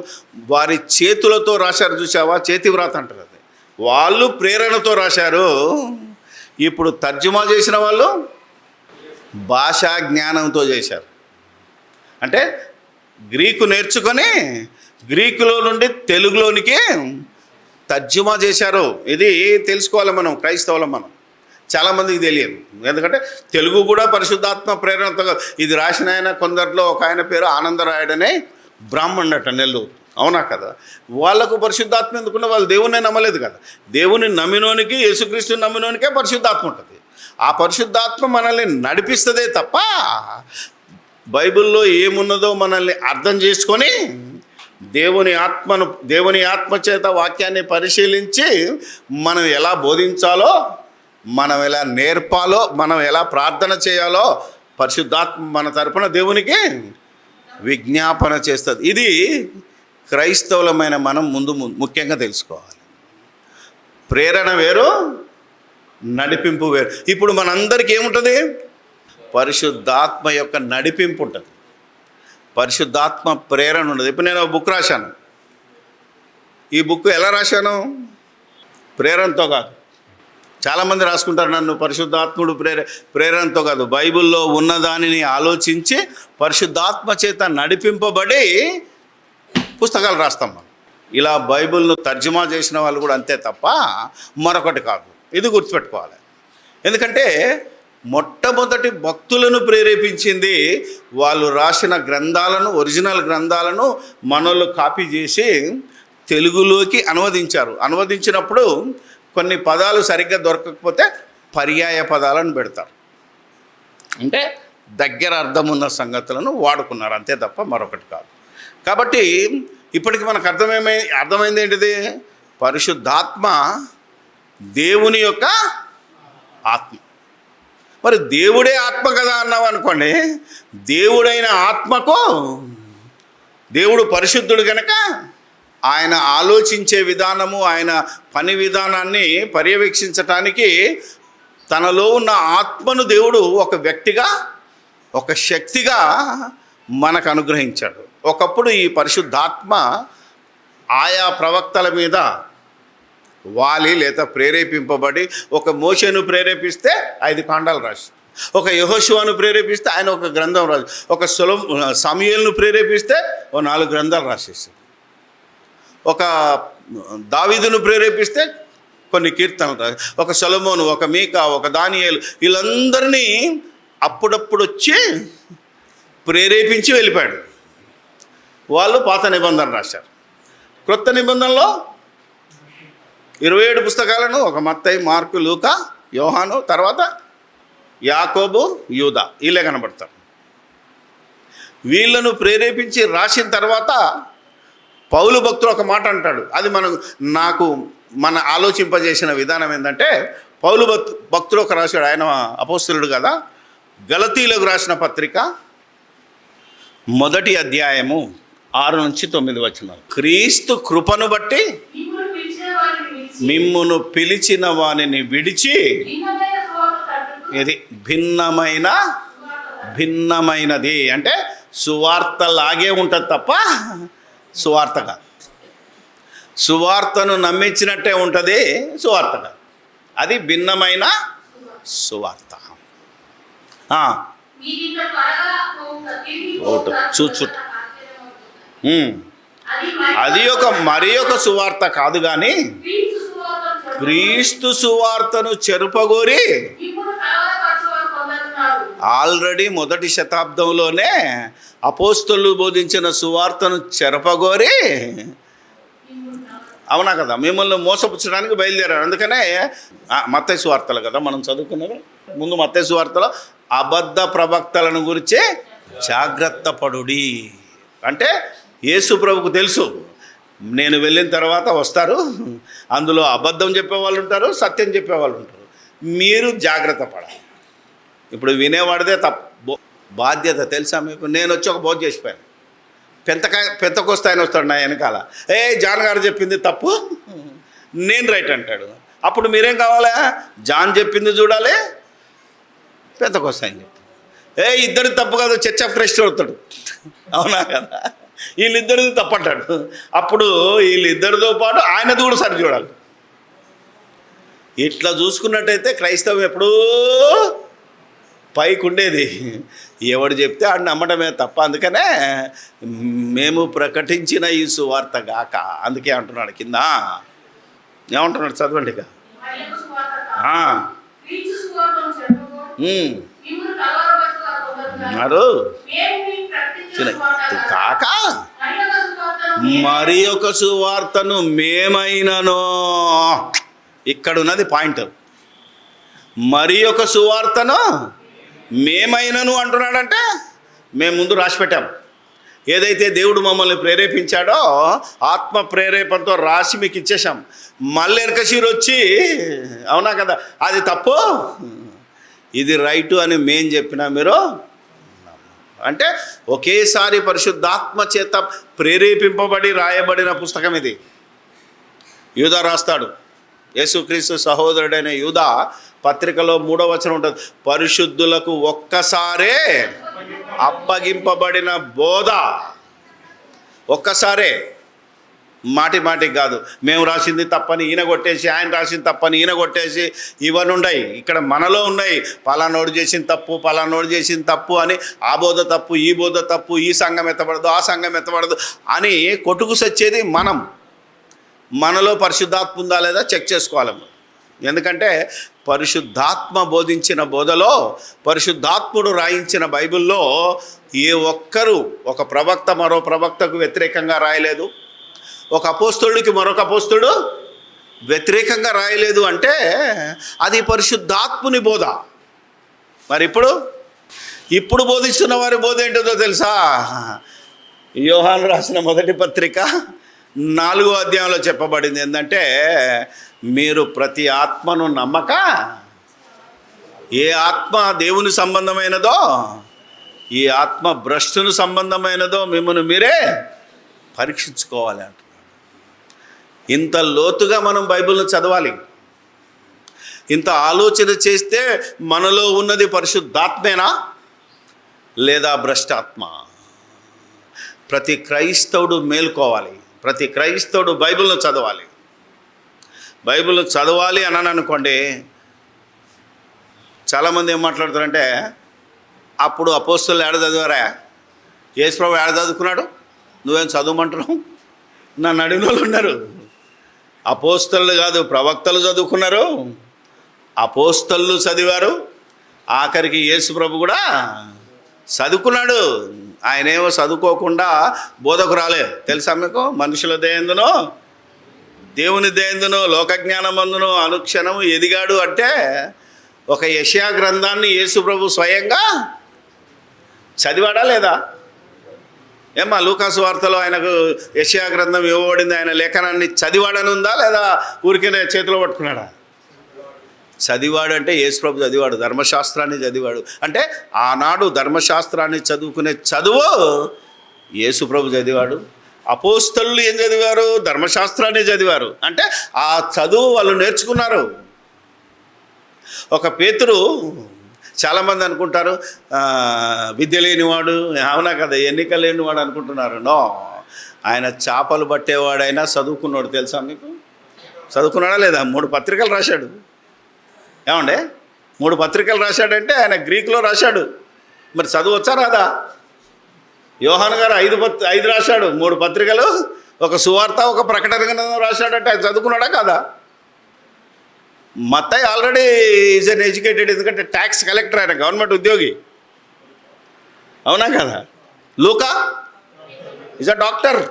వారి చేతులతో రాశారు. చూసావా, చేతి వ్రాత అంటారు అది. వాళ్ళు ప్రేరణతో రాశారు. ఇప్పుడు తర్జుమా చేసిన వాళ్ళు భాషా జ్ఞానంతో చేశారు. అంటే గ్రీకు నేర్చుకొని గ్రీకులో నుండి తెలుగులోనికి తర్జుమా చేశారు. ఇది తెలుసుకోవాలి మనం క్రైస్తవులం. మనం చాలామందికి తెలియదు, ఎందుకంటే తెలుగు కూడా పరిశుద్ధాత్మ ప్రేరణతో. ఇది రాసిన ఆయన కొందరిలో ఒక ఆయన పేరు ఆనందరాయుడనే బ్రాహ్మణుడట, నెల్లూరు. అవునా కదా? వాళ్ళకు పరిశుద్ధాత్మ ఎందుకున్న వాళ్ళు దేవుణ్ణి నమ్మలేదు కదా. దేవుని నమ్మినోనికి, యేసుక్రీస్తుని నమ్మినోనికే పరిశుద్ధాత్మ ఉంటుంది. ఆ పరిశుద్ధాత్మ మనల్ని నడిపిస్తుందే తప్ప బైబిల్లో ఏమున్నదో మనల్ని అర్థం చేసుకొని దేవుని ఆత్మ చేత వాక్యాన్ని పరిశీలించి మనం ఎలా బోధించాలో, మనం ఎలా నేర్పాలో, మనం ఎలా ప్రార్థన చేయాలో పరిశుద్ధాత్మ మన తరపున దేవునికి విజ్ఞాపన చేస్తుంది. ఇది క్రైస్తవులమైన మనం ముందు ముఖ్యంగా తెలుసుకోవాలి. ప్రేరణ వేరు, నడిపింపు వేరు. ఇప్పుడు మనందరికీ ఏముంటుంది? పరిశుద్ధాత్మ యొక్క నడిపింపు ఉంటుంది, పరిశుద్ధాత్మ ప్రేరణ ఉండదు. ఇప్పుడు నేను ఒక బుక్ రాశాను. ఈ బుక్ ఎలా రాశాను? ప్రేరణతో కాదు. చాలామంది రాసుకుంటారు నన్ను పరిశుద్ధాత్ముడు ప్రేరణతో కాదు, బైబిల్లో ఉన్నదానిని ఆలోచించి పరిశుద్ధాత్మ చేత నడిపింపబడి పుస్తకాలు రాస్తాం మనం. ఇలా బైబిల్ను తర్జుమా చేసిన వాళ్ళు కూడా అంతే తప్ప మరొకటి కాదు. ఇది గుర్తుపెట్టుకోవాలి. ఎందుకంటే మొట్టమొదటి భక్తులను ప్రేరేపించింది వాళ్ళు రాసిన గ్రంథాలను, ఒరిజినల్ గ్రంథాలను మనోళ్ళు కాపీ చేసి తెలుగులోకి అనువదించారు. అనువదించినప్పుడు కొన్ని పదాలు సరిగ్గా దొరకకపోతే పర్యాయ పదాలను పెడతారు, అంటే దగ్గర అర్థం ఉన్న సంగతులను వాడుకున్నారు, అంతే తప్ప మరొకటి కాదు. కాబట్టి ఇప్పటికి మనకు అర్థమైంది ఏంటిది? పరిశుద్ధాత్మ దేవుని యొక్క ఆత్మ. మరి దేవుడే ఆత్మ కదా అన్నావు అనుకోండి, దేవుడైన ఆత్మకు, దేవుడు పరిశుద్ధుడు కనుక ఆయన ఆలోచించే విధానము, ఆయన పని విధానాన్ని పర్యవేక్షించటానికి తనలో ఉన్న ఆత్మను దేవుడు ఒక వ్యక్తిగా, ఒక శక్తిగా మనకు అనుగ్రహించాడు. ఒకప్పుడు ఈ పరిశుద్ధాత్మ ఆయా ప్రవక్తల మీద వాలి లేదా ప్రేరేపింపబడి, ఒక మోషేను ప్రేరేపిస్తే 5 కాండాలు రాసి, ఒక యెహోషువను ప్రేరేపిస్తే ఆయన ఒక గ్రంథం రాసి, ఒక సమూయేలును ప్రేరేపిస్తే 4 గ్రంథాలు రాసేసి, ఒక దావీదును ప్రేరేపిస్తే కొన్ని కీర్తనలు రాసి, ఒక సొలొమోను, ఒక మీకా, ఒక దానియేలు, వీళ్ళందరినీ అప్పుడప్పుడు వచ్చి ప్రేరేపించి వెళ్ళిపోయాడు. వాళ్ళు పాత నిబంధన రాశారు. క్రొత్త నిబంధనలో 27 పుస్తకాలను, ఒక మత్తయి, మార్కు, లూకా, యోహాను, తర్వాత యాకోబు, యూదా, వీళ్ళే కనబడతారు. వీళ్ళను ప్రేరేపించి రాసిన తర్వాత పౌలు భక్తుడు ఒక మాట అంటాడు. అది మన ఆలోచింపజేసిన విధానం ఏంటంటే, పౌలు భక్తుడు ఒక రాశాడు. ఆయన అపోస్తలుడు కదా. గలతీలకు రాసిన పత్రిక 1వ అధ్యాయము 6-9 క్రీస్తు కృపను బట్టి మిమ్మును పిలిచిన వానిని విడిచి ఇది భిన్నమైనది అంటే సువార్త లాగే ఉంటుంది తప్ప సువార్తగా, సువార్తను నమ్మించినట్టే ఉంటుంది సువార్తగా, అది భిన్నమైన సువార్త. చూచు అది మరి ఒక సువార్త కాదు కానీ క్రీస్తు సువార్తను చెరుపగోరి ఆల్రెడీ 1వ శతాబ్దంలోనే అపోస్తలులు బోధించిన సువార్తను చెరపగోరి, అవునా కదా, మిమ్మల్ని మోసపుచ్చడానికి బయలుదేరారు. అందుకనే మత్తయి సువార్తలు కదా మనం చదువుకున్నది. ముందు మత్తయి సువార్తలో అబద్ధ ప్రవక్తలను గురించి జాగ్రత్త పడుడి అంటే యేసు ప్రభుకు తెలుసు నేను వెళ్ళిన తర్వాత వస్తారు, అందులో అబద్ధం చెప్పేవాళ్ళు ఉంటారు, సత్యం చెప్పేవాళ్ళు ఉంటారు, మీరు జాగ్రత్త పడాలి. ఇప్పుడు వినేవాడిదే బాధ్యత తెలుసా మీకు? నేను వచ్చి ఒక బోధ చేసిపోయాను, పెంతకొస్తే ఆయన వస్తాడు నా వెనకాల, జాన్ గారు చెప్పింది తప్పు, నేను రైట్ అంటాడు. అప్పుడు మీరేం కావాలా? జాన్ చెప్పింది చూడాలి, పెంతకొస్తే ఆయన చెప్పింది. ఇద్దరు తప్పు కాదు, చర్చ్ ఆఫ్ క్రైస్ట్ అవుతాడు, అవునా కదా? వీళ్ళిద్దరిది తప్పంటాడు. అప్పుడు వీళ్ళిద్దరితో పాటు ఆయనది కూడా సరి చూడాలి. ఇట్లా చూసుకున్నట్టయితే క్రైస్తవం ఎప్పుడూ పైకి ఉండేది. ఎవడు చెప్తే ఆడు నమ్మడమే తప్ప. అందుకనే మేము ప్రకటించిన ఈ సువార్త గాక, అందుకే అంటున్నాడు కింద, ఏమంటున్నాడు చదవండి ఇక. కాక మరి ఒక సువార్తను మేమైనను, ఇక్కడున్నది పాయింట్, మరి ఒక సువార్తను మేమైనను అంటున్నాడంటే మేము ముందు రాసి పెట్టాం. ఏదైతే దేవుడు మమ్మల్ని ప్రేరేపించాడో ఆత్మ ప్రేరేపణతో రాసి మీకు ఇచ్చేసాం. మళ్ళీ వెనకషీరు వచ్చి అవునా కదా అది తప్పు ఇది రైటు అని మేం చెప్పినా మీరు అంటే ఒకేసారి పరిశుద్ధాత్మ చేత ప్రేరేపింపబడి రాయబడిన పుస్తకం ఇది. యూదా రాస్తాడు, యేసుక్రీస్తు సహోదరుడైన యూదా పత్రికలో 3వ వచనం ఉంటుంది, పరిశుద్ధులకు ఒక్కసారే అప్పగింపబడిన బోధ, ఒక్కసారే, మాటికి కాదు. మేము రాసింది తప్పని ఈయన కొట్టేసి, ఆయన రాసింది తప్పని ఈయన కొట్టేసి ఇవన్నీ ఉన్నాయి. ఇక్కడ మనలో ఉన్నాయి, పలానోడు చేసిన తప్పు, పలానోడు చేసిన తప్పు అని, ఆ బోధ తప్పు, ఈ బోధ తప్పు, ఈ సంఘం ఎత్తబడదు, ఆ సంఘం ఎత్తబడదు అని కొట్టుకు సచ్చేది మనం. మనలో పరిశుద్ధాత్మ ఉందా లేదా చెక్ చేసుకోవాలి. ఎందుకంటే పరిశుద్ధాత్మ బోధించిన బోధలో, పరిశుద్ధాత్ముడు రాయించిన బైబిల్లో ఏ ఒక్కరూ ఒక ప్రవక్త మరో ప్రవక్తకు వ్యతిరేకంగా రాయలేదు, ఒక అపోస్తలుడికి మరొక అపోస్తలుడు వ్యతిరేకంగా రాయలేదు. అంటే అది పరిశుద్ధాత్ముని బోధ. మరి ఇప్పుడు బోధిస్తున్న వారి బోధ ఏంటో తెలుసా? యోహాను రాసిన 1వ పత్రిక 4వ అధ్యాయంలో చెప్పబడింది ఏంటంటే, మీరు ప్రతి ఆత్మను నమ్మక, ఏ ఆత్మ దేవుని సంబంధమైనదో, ఈ ఆత్మ భ్రష్టుని సంబంధమైనదో మిమ్మల్ని మీరే పరీక్షించుకోవాలి అంటున్నాడు. ఇంత లోతుగా మనం బైబిల్ను చదవాలి, ఇంత ఆలోచన చేస్తే మనలో ఉన్నది పరిశుద్ధాత్మేనా లేదా భ్రష్టాత్మ? ప్రతి క్రైస్తవుడు మేల్కోవాలి, ప్రతి క్రైస్తవుడు బైబిల్ను చదవాలి. బైబిల్ చదవాలి అని అనుకోండి, చాలామంది ఏం మాట్లాడుతారంటే, అప్పుడు అపోస్తలులు ఏడ చదివారా, యేసుప్రభు ఏడ చదువుకున్నాడు, నువ్వేం చదవమంటున్నావు? నన్ను అడిగిన వాళ్ళు ఉన్నారు. అపోస్తలులు కాదు, ప్రవక్తలు చదువుకున్నారు, అపోస్తలులు చదివారు, ఆఖరికి యేసుప్రభు కూడా చదువుకున్నాడు. ఆయనేమో చదువుకోకుండా బోధకు రాలేదు. తెలుసా మీకు? మనుషుల దయందునో దేవుని దయందునో లోకజ్ఞానం అందునో అనుక్షణము ఎదిగాడు. అంటే ఒక యెషయా గ్రంథాన్ని యేసుప్రభు స్వయంగా చదివాడా లేదా? ఏమ్మా లూకాసు వార్తలో ఆయనకు యెషయా గ్రంథం ఇవ్వబడింది, ఆయన లేఖనాన్ని చదివాడని ఉందా లేదా ఊరికే చేతిలో పట్టుకున్నాడా? చదివాడు. అంటే యేసుప్రభు చదివాడు, ధర్మశాస్త్రాన్ని చదివాడు. అంటే ఆనాడు ధర్మశాస్త్రాన్ని చదువుకునే చదువు యేసు ప్రభు చదివాడు. అపోస్తలులు ఏం చదివారు? ధర్మశాస్త్రాన్ని చదివారు. అంటే ఆ చదువు వాళ్ళు నేర్చుకున్నారు. ఒక పేతురు, చాలామంది అనుకుంటారు విద్య లేనివాడు, అవునా కదా, ఎన్నిక లేనివాడు అనుకుంటున్నారు. నో, ఆయన చేపలు పట్టేవాడైనా చదువుకున్నాడు. తెలుసా మీకు? చదువుకున్నాడా లేదా? 3 పత్రికలు రాశాడు. ఏమండే 3 పత్రికలు రాశాడంటే ఆయన గ్రీకులో రాశాడు. మరి చదువు వచ్చా రాదా? యోహాను గారు 5 రాశాడు, 3 పత్రికలు, ఒక సువార్త, ఒక ప్రకటన గ్రంథం రాశాడంటే ఆయన చదువుకున్నాడా కాదా? మత్తయి ఆల్రెడీ ఈజ్ అన్ ఎడ్యుకేటెడ్, ఎందుకంటే ట్యాక్స్ కలెక్టర్, ఆయన గవర్నమెంట్ ఉద్యోగి, అవునా కదా? లూకా ఈజ్ అ డాక్టర్.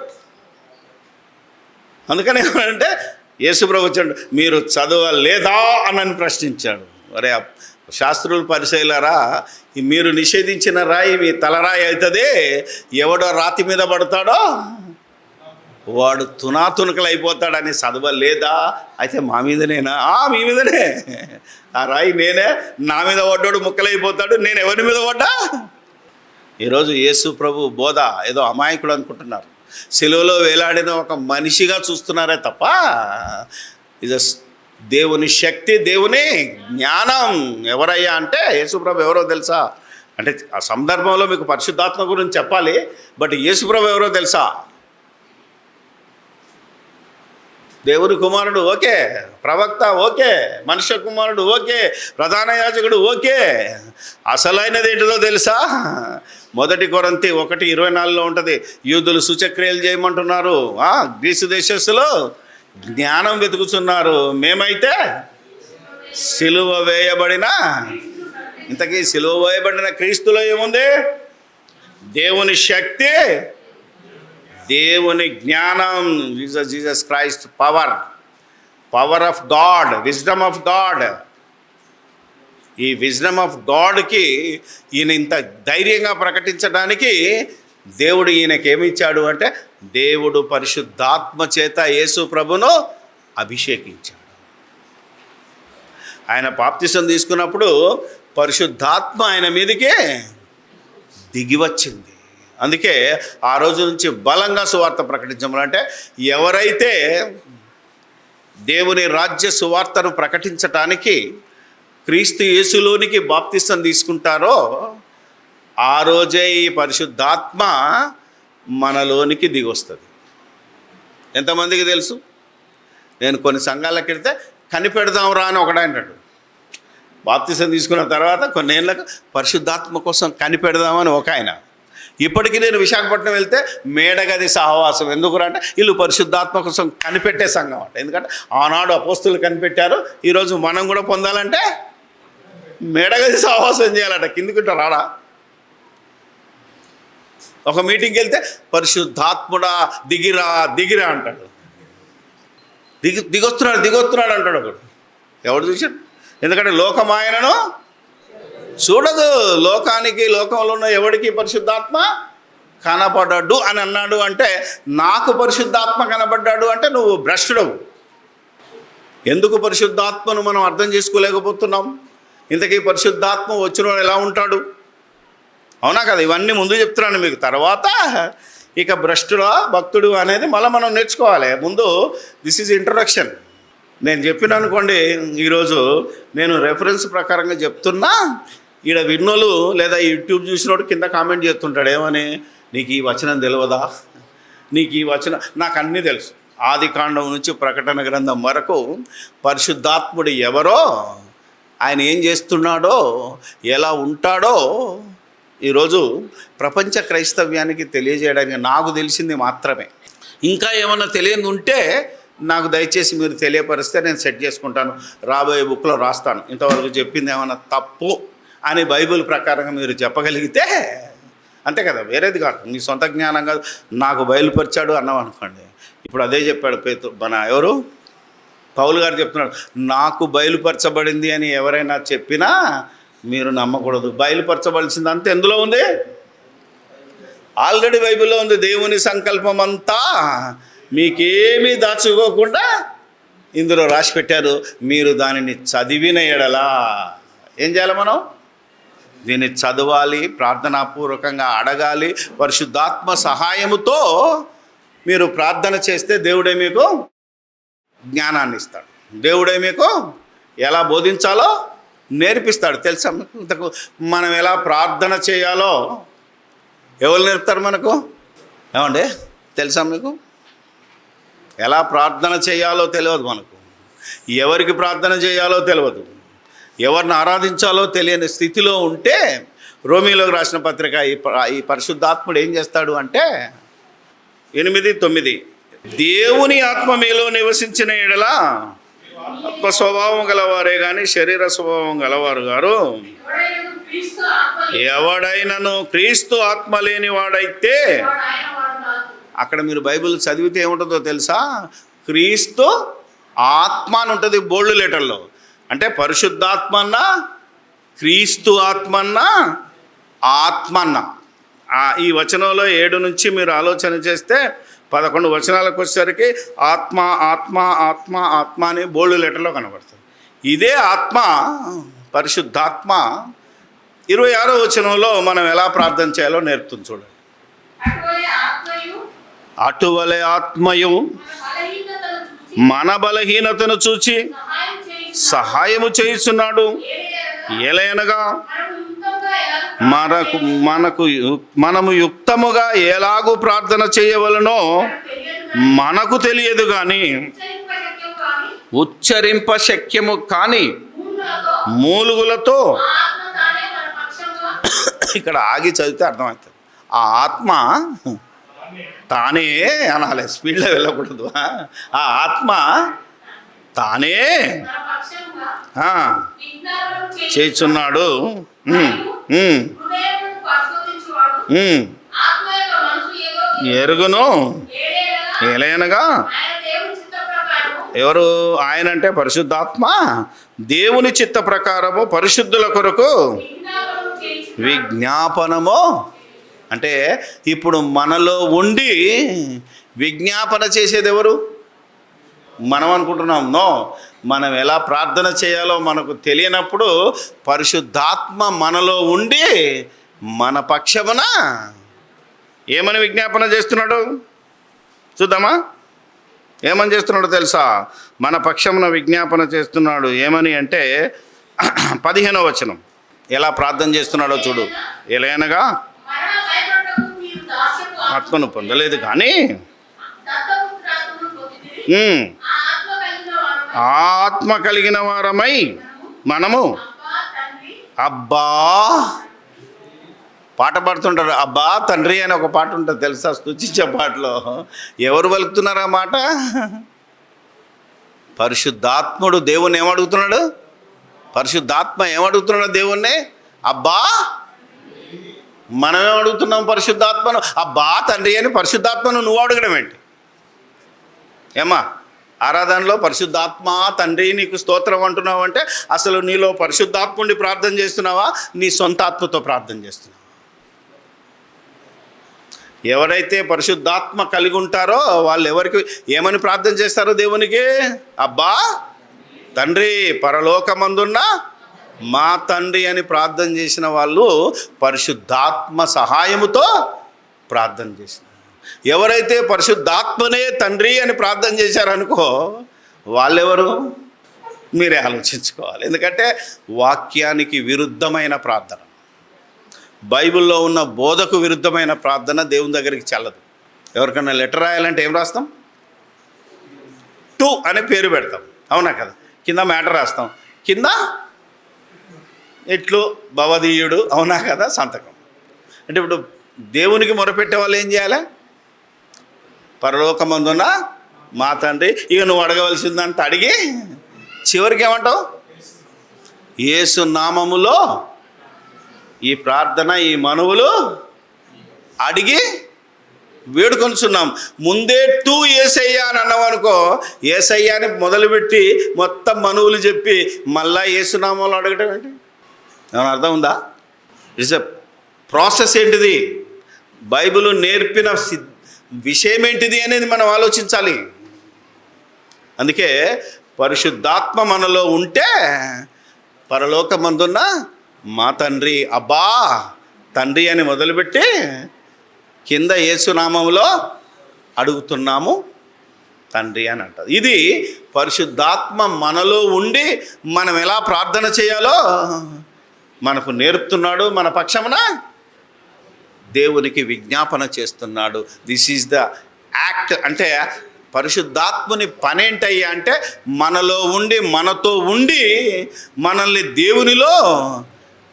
అందుకని ఏమంటే యేసుప్రభు వచ్చాడు, మీరు చదవలేదా అని ప్రశ్నించాడు. అరే శాస్త్రులు పరిశీలారా, మీరు నిషేధించిన రాయి మీ తలరాయి అవుతుంది, ఎవడో రాతి మీద పడతాడో వాడు తునాతునకలు అయిపోతాడని చదవలేదా? అయితే మా మీదనేనా? మీ మీదనే. ఆ రాయి నేనే, నా మీద పడ్డాడు ముక్కలైపోతాడు, నేను ఎవరి మీద పడ్డా? ఈరోజు యేసు ప్రభు బోధ ఏదో అమాయకుడు అనుకుంటున్నారు. సిలువలో వేలాడిన ఒక మనిషిగా చూస్తున్నారే తప్ప ఇది దేవుని శక్తి, దేవుని జ్ఞానం. ఎవరయ్యా అంటే యేసుప్రభు ఎవరో తెలుసా? అంటే ఆ సందర్భంలో మీకు పరిశుద్ధాత్మ గురించి చెప్పాలి, బట్ యేసుప్రభు ఎవరో తెలుసా? దేవుని కుమారుడు ఓకే, ప్రవక్త ఓకే, మనుష్య కుమారుడు ఓకే, ప్రధాన యాజకుడు ఓకే. అసలైనది ఏంటిదో తెలుసా? 1 కొరింథీ 1:24 ఉంటుంది. యూదులు సూచక్రియలు చేయమంటున్నారు, గ్రీసు దేశస్తులు జ్ఞానం వెతుకుతున్నారు, మేమైతే సిలువ వేయబడిన, ఇంతకీ సిలువ వేయబడిన క్రీస్తులో ఏముంది? దేవుని శక్తి, దేవుని జ్ఞానం, Jesus Christ power of God, wisdom of God. ఈ విజ్డమ్ ఆఫ్ గాడ్కి ఈయన ఇంత ధైర్యంగా ప్రకటించడానికి దేవుడు ఈయనకి ఏమి ఇచ్చాడు అంటే, దేవుడు పరిశుద్ధాత్మ చేత యేసు ప్రభును అభిషేకించాడు. ఆయన బాప్తిసం తీసుకున్నప్పుడు పరిశుద్ధాత్మ ఆయన మీదకే దిగి వచ్చింది. అందుకే ఆ రోజు నుంచి బలంగా సువార్త ప్రకటించమంటే, ఎవరైతే దేవుని రాజ్య సువార్తను ప్రకటించటానికి క్రీస్తు యేసులోనికి బాప్తిసం తీసుకుంటారో ఆ రోజే ఈ పరిశుద్ధాత్మ మనలోనికి దిగొస్తుంది. ఎంతమందికి తెలుసు? నేను కొన్ని సంఘాలకు వెళ్తే కనిపెడదాం రా అని ఒకడంటాడు. బాప్తిసం తీసుకున్న తర్వాత కొన్నేళ్ళకు పరిశుద్ధాత్మ కోసం కనిపెడదామని ఒక ఆయన. ఇప్పటికీ నేను విశాఖపట్నం వెళ్తే మేడగది సహవాసం, ఎందుకురా అంటే వీళ్ళు పరిశుద్ధాత్మ కోసం కనిపెట్టే సంఘం అంట. ఎందుకంటే ఆనాడు అపోస్తులు కనిపెట్టారు, ఈరోజు మనం కూడా పొందాలంటే మేడగది సహవాసం చేయాలట. కిందికింట రాడా? ఒక మీటింగ్కి వెళ్తే పరిశుద్ధాత్ముడా దిగిరా దిగిరా అంటాడు. దిగొస్తున్నాడు అంటాడు ఒకడు. ఎవడు చూశాడు? ఎందుకంటే లోకం ఆయనను చూడదు. లోకంలో ఉన్న ఎవడికి పరిశుద్ధాత్మ కనపడ్డాడు అని అన్నాడు అంటే, నాకు పరిశుద్ధాత్మ కనపడ్డాడు అంటే నువ్వు భ్రష్టుడవు. ఎందుకు పరిశుద్ధాత్మను మనం అర్థం చేసుకోలేకపోతున్నాం? ఇంతకీ పరిశుద్ధాత్మ వచ్చినవాడు ఎలా ఉంటాడు? అవునా కదా? ఇవన్నీ ముందు చెప్తున్నాను మీకు. తర్వాత ఇక భ్రష్టుడా భక్తుడు అనేది మళ్ళీ మనం నేర్చుకోవాలి. ముందు దిస్ ఈజ్ ఇంట్రడక్షన్. నేను చెప్పిన అనుకోండి, ఈరోజు నేను రెఫరెన్స్ ప్రకారంగా చెప్తున్నా, ఈడ విన్నోళ్ళు లేదా యూట్యూబ్ చూసినోడు కింద కామెంట్ చేస్తుంటాడు, ఏమని, నీకు ఈ వచనం తెలియదా, నీకు ఈ వచనం. నాకు అన్నీ తెలుసు. ఆదికాండం నుంచి ప్రకటన గ్రంథం వరకు పరిశుద్ధాత్ముడు ఎవరో, ఆయన ఏం చేస్తున్నాడో, ఎలా ఉంటాడో ఈరోజు ప్రపంచ క్రైస్తవ్యానికి తెలియజేయడానికి నాకు తెలిసింది మాత్రమే. ఇంకా ఏమన్నా తెలియని ఉంటే నాకు దయచేసి మీరు తెలియపరిస్తే నేను సెట్ చేసుకుంటాను, రాబోయే బుక్లో రాస్తాను. ఇంతవరకు చెప్పింది ఏమన్నా తప్పు అని బైబిల్ ప్రకారంగా మీరు చెప్పగలిగితే అంతే కదా, వేరేది కాదు. మీ సొంత జ్ఞానం కాదు, నాకు బయలుపరిచాడు అన్నాం అనుకోండి. ఇప్పుడు అదే చెప్పాడు ఎవరు పౌలు గారు చెప్తున్నాడు, నాకు బయలుపరచబడింది అని ఎవరైనా చెప్పినా మీరు నమ్మకూడదు. బయలుపరచబడిసింది అంతా ఎందులో ఉంది? ఆల్రెడీ బైబిల్లో ఉంది. దేవుని సంకల్పం అంతా మీకేమీ దాచుకోకుండా ఇందులో రాసి పెట్టారు. మీరు దానిని చదివిన ఎడలా ఏం చేయాలి? మనం దీన్ని చదవాలి, ప్రార్థనాపూర్వకంగా అడగాలి. పరిశుద్ధాత్మ సహాయముతో మీరు ప్రార్థన చేస్తే దేవుడే మీకు జ్ఞానాన్ని ఇస్తాడు. దేవుడే మీకు ఎలా బోధించాలో నేర్పిస్తాడు. తెలుసా మీకు? మనం ఎలా ప్రార్థన చేయాలో ఎవరు నేర్పుతారు మనకు? ఏమండి తెలుసా మీకు? ఎలా ప్రార్థన చేయాలో తెలియదు మనకు. ఎవరికి ప్రార్థన చేయాలో తెలియదు. ఎవరిని ఆరాధించాలో తెలియని స్థితిలో ఉంటే రోమీయులకు రాసిన పత్రిక ఈ పరిశుద్ధాత్ముడు ఏం చేస్తాడు అంటే 8:9 దేవుని ఆత్మ మీలో నివసించిన ఎడల ఆత్మ స్వభావం గలవారే కానీ శరీర స్వభావం గలవారు గారు. ఎవడైనను క్రీస్తు ఆత్మ లేని వాడైతే, అక్కడ మీరు బైబిల్ చదివితే ఏముంటుందో తెలుసా? క్రీస్తు ఆత్మ అని ఉంటుంది బోల్డ్ లెటర్లో. అంటే పరిశుద్ధాత్మన్న, క్రీస్తు ఆత్మన్న, ఆత్మన్న. ఈ వచనంలో 7 నుంచి మీరు ఆలోచన చేస్తే 11 వచనాలకు వచ్చేసరికి ఆత్మ ఆత్మ ఆత్మ ఆత్మ అని బోల్డ్ లెటర్లో కనబడుతుంది. ఇదే ఆత్మ, పరిశుద్ధాత్మ 26వ వచనంలో మనం ఎలా ప్రార్థన చేయాలో నేర్పుతుంది. చూడండి. అటువలే ఆత్మయు మన బలహీనతను చూచి సహాయము చేయుచున్నాడు. ఏలయనగా మనము యుక్తముగా ఎలాగూ ప్రార్థన చేయవలనో మనకు తెలియదు కానీ, ఉచ్చరింప శక్యము కానీ మూలుగులతో. ఇక్కడ ఆగి చదివితే అర్థమవుతుంది. ఆ ఆత్మ తానే అనాలి, స్పీడ్లో వెళ్ళకూడదు. ఆ ఆత్మ తానే చేస్తున్నాడు. ఎరుగును. ఏలయనగా ఎవరు? ఆయన అంటే పరిశుద్ధాత్మ దేవుని చిత్త ప్రకారము పరిశుద్ధుల కొరకు విజ్ఞాపనము. అంటే ఇప్పుడు మనలో ఉండి విజ్ఞాపన చేసేది ఎవరు? మనం అనుకుంటున్నాం. నో, మనం ఎలా ప్రార్థన చేయాలో మనకు తెలియనప్పుడు పరిశుద్ధాత్మ మనలో ఉండి మన పక్షమున ఏమని విజ్ఞాపన చేస్తున్నాడు చూద్దామా? ఏమని చేస్తున్నాడో తెలుసా? మన పక్షమున విజ్ఞాపన చేస్తున్నాడు. ఏమని అంటే 15వ వచనం ఎలా ప్రార్థన చేస్తున్నాడో చూడు. ఎలాగనగా ఆత్మను పొందలేదు కానీ ఆత్మ కలిగిన వారమై మనము అబ్బా పాట పాడుతుంటారు. అబ్బా తండ్రి అని ఒక పాట ఉంటుంది తెలుసా? స్తుతించే పాటలో ఎవరు పలుకుతున్నారు ఆ మాట? పరిశుద్ధాత్ముడు దేవుణ్ణి ఏమడుగుతున్నాడు? పరిశుద్ధాత్మ ఏమడుగుతున్నాడు దేవుణ్ణి? అబ్బా. మనమేం అడుగుతున్నాం పరిశుద్ధాత్మను? అబ్బా తండ్రి అని పరిశుద్ధాత్మను నువ్వు అడగడం ఏంటి? ఏమా ఆరాధనలో పరిశుద్ధాత్మ తండ్రి నీకు స్తోత్రం అంటున్నావు అంటే అసలు నీలో పరిశుద్ధాత్ముడిని ప్రార్థన చేస్తున్నావా, నీ సొంత ఆత్మతో ప్రార్థన చేస్తున్నావా? ఎవరైతే పరిశుద్ధాత్మ కలిగి ఉంటారో వాళ్ళు ఎవరికి ఏమని ప్రార్థన చేస్తారో దేవునికి? అబ్బా తండ్రి, పరలోకమందున్న మా తండ్రి అని ప్రార్థన చేసిన వాళ్ళు పరిశుద్ధాత్మ సహాయముతో ప్రార్థన చేసిన. ఎవరైతే పరిశుద్ధాత్మనే తండ్రి అని ప్రార్థన చేశారనుకో వాళ్ళెవరు? మీరే ఆలోచించుకోవాలి. ఎందుకంటే వాక్యానికి విరుద్ధమైన ప్రార్థన, బైబిల్లో ఉన్న బోధకు విరుద్ధమైన ప్రార్థన దేవుని దగ్గరికి చెల్లదు. ఎవరికైనా లెటర్ రాయాలంటే ఏం రాస్తాం? టు అనే పేరు పెడతాం, అవునా కదా? కింద మ్యాటర్ రాస్తాం, కింద ఇట్లు భవదీయుడు, అవునా కదా? సంతకం. అంటే ఇప్పుడు దేవునికి మొరపెట్టే వాళ్ళు ఏం చేయాలి? పరలోకమందున్న మా తండ్రి, ఇక నువ్వు అడగవలసిందంత అడిగి చివరికి ఏమంటావు? యేసు నామములో ఈ ప్రార్థన, ఈ మనవులు అడిగి వేడుకొనుచున్నాం. ముందే టూ యేసయ్యా అని అన్నావనుకో, యేసయ్యాని మొదలుపెట్టి మొత్తం మనవులు చెప్పి మళ్ళా యేసునామంలో అడగటం ఏంటి? ఏమైనా అర్థం ఉందా? It's a process. ఏంటిది? బైబిల్ నేర్పిన విషయం ఏంటిది అనేది మనం ఆలోచించాలి. అందుకే పరిశుద్ధాత్మ మనలో ఉంటే పరలోకమందున్న మా తండ్రి, అబ్బా తండ్రి అని మొదలుపెట్టి కింద యేసునామంలో అడుగుతున్నాము తండ్రి అని అంటారు. ఇది పరిశుద్ధాత్మ మనలో ఉండి మనం ఎలా ప్రార్థన చేయాలో మనకు నేర్పుతున్నాడు. మన పక్షమున దేవునికి విజ్ఞాపన చేస్తున్నాడు. This is the act. అంటే పరిశుద్ధాత్మని పనేంటయ్యా అంటే మనలో ఉండి మనతో ఉండి మనల్ని దేవునిలో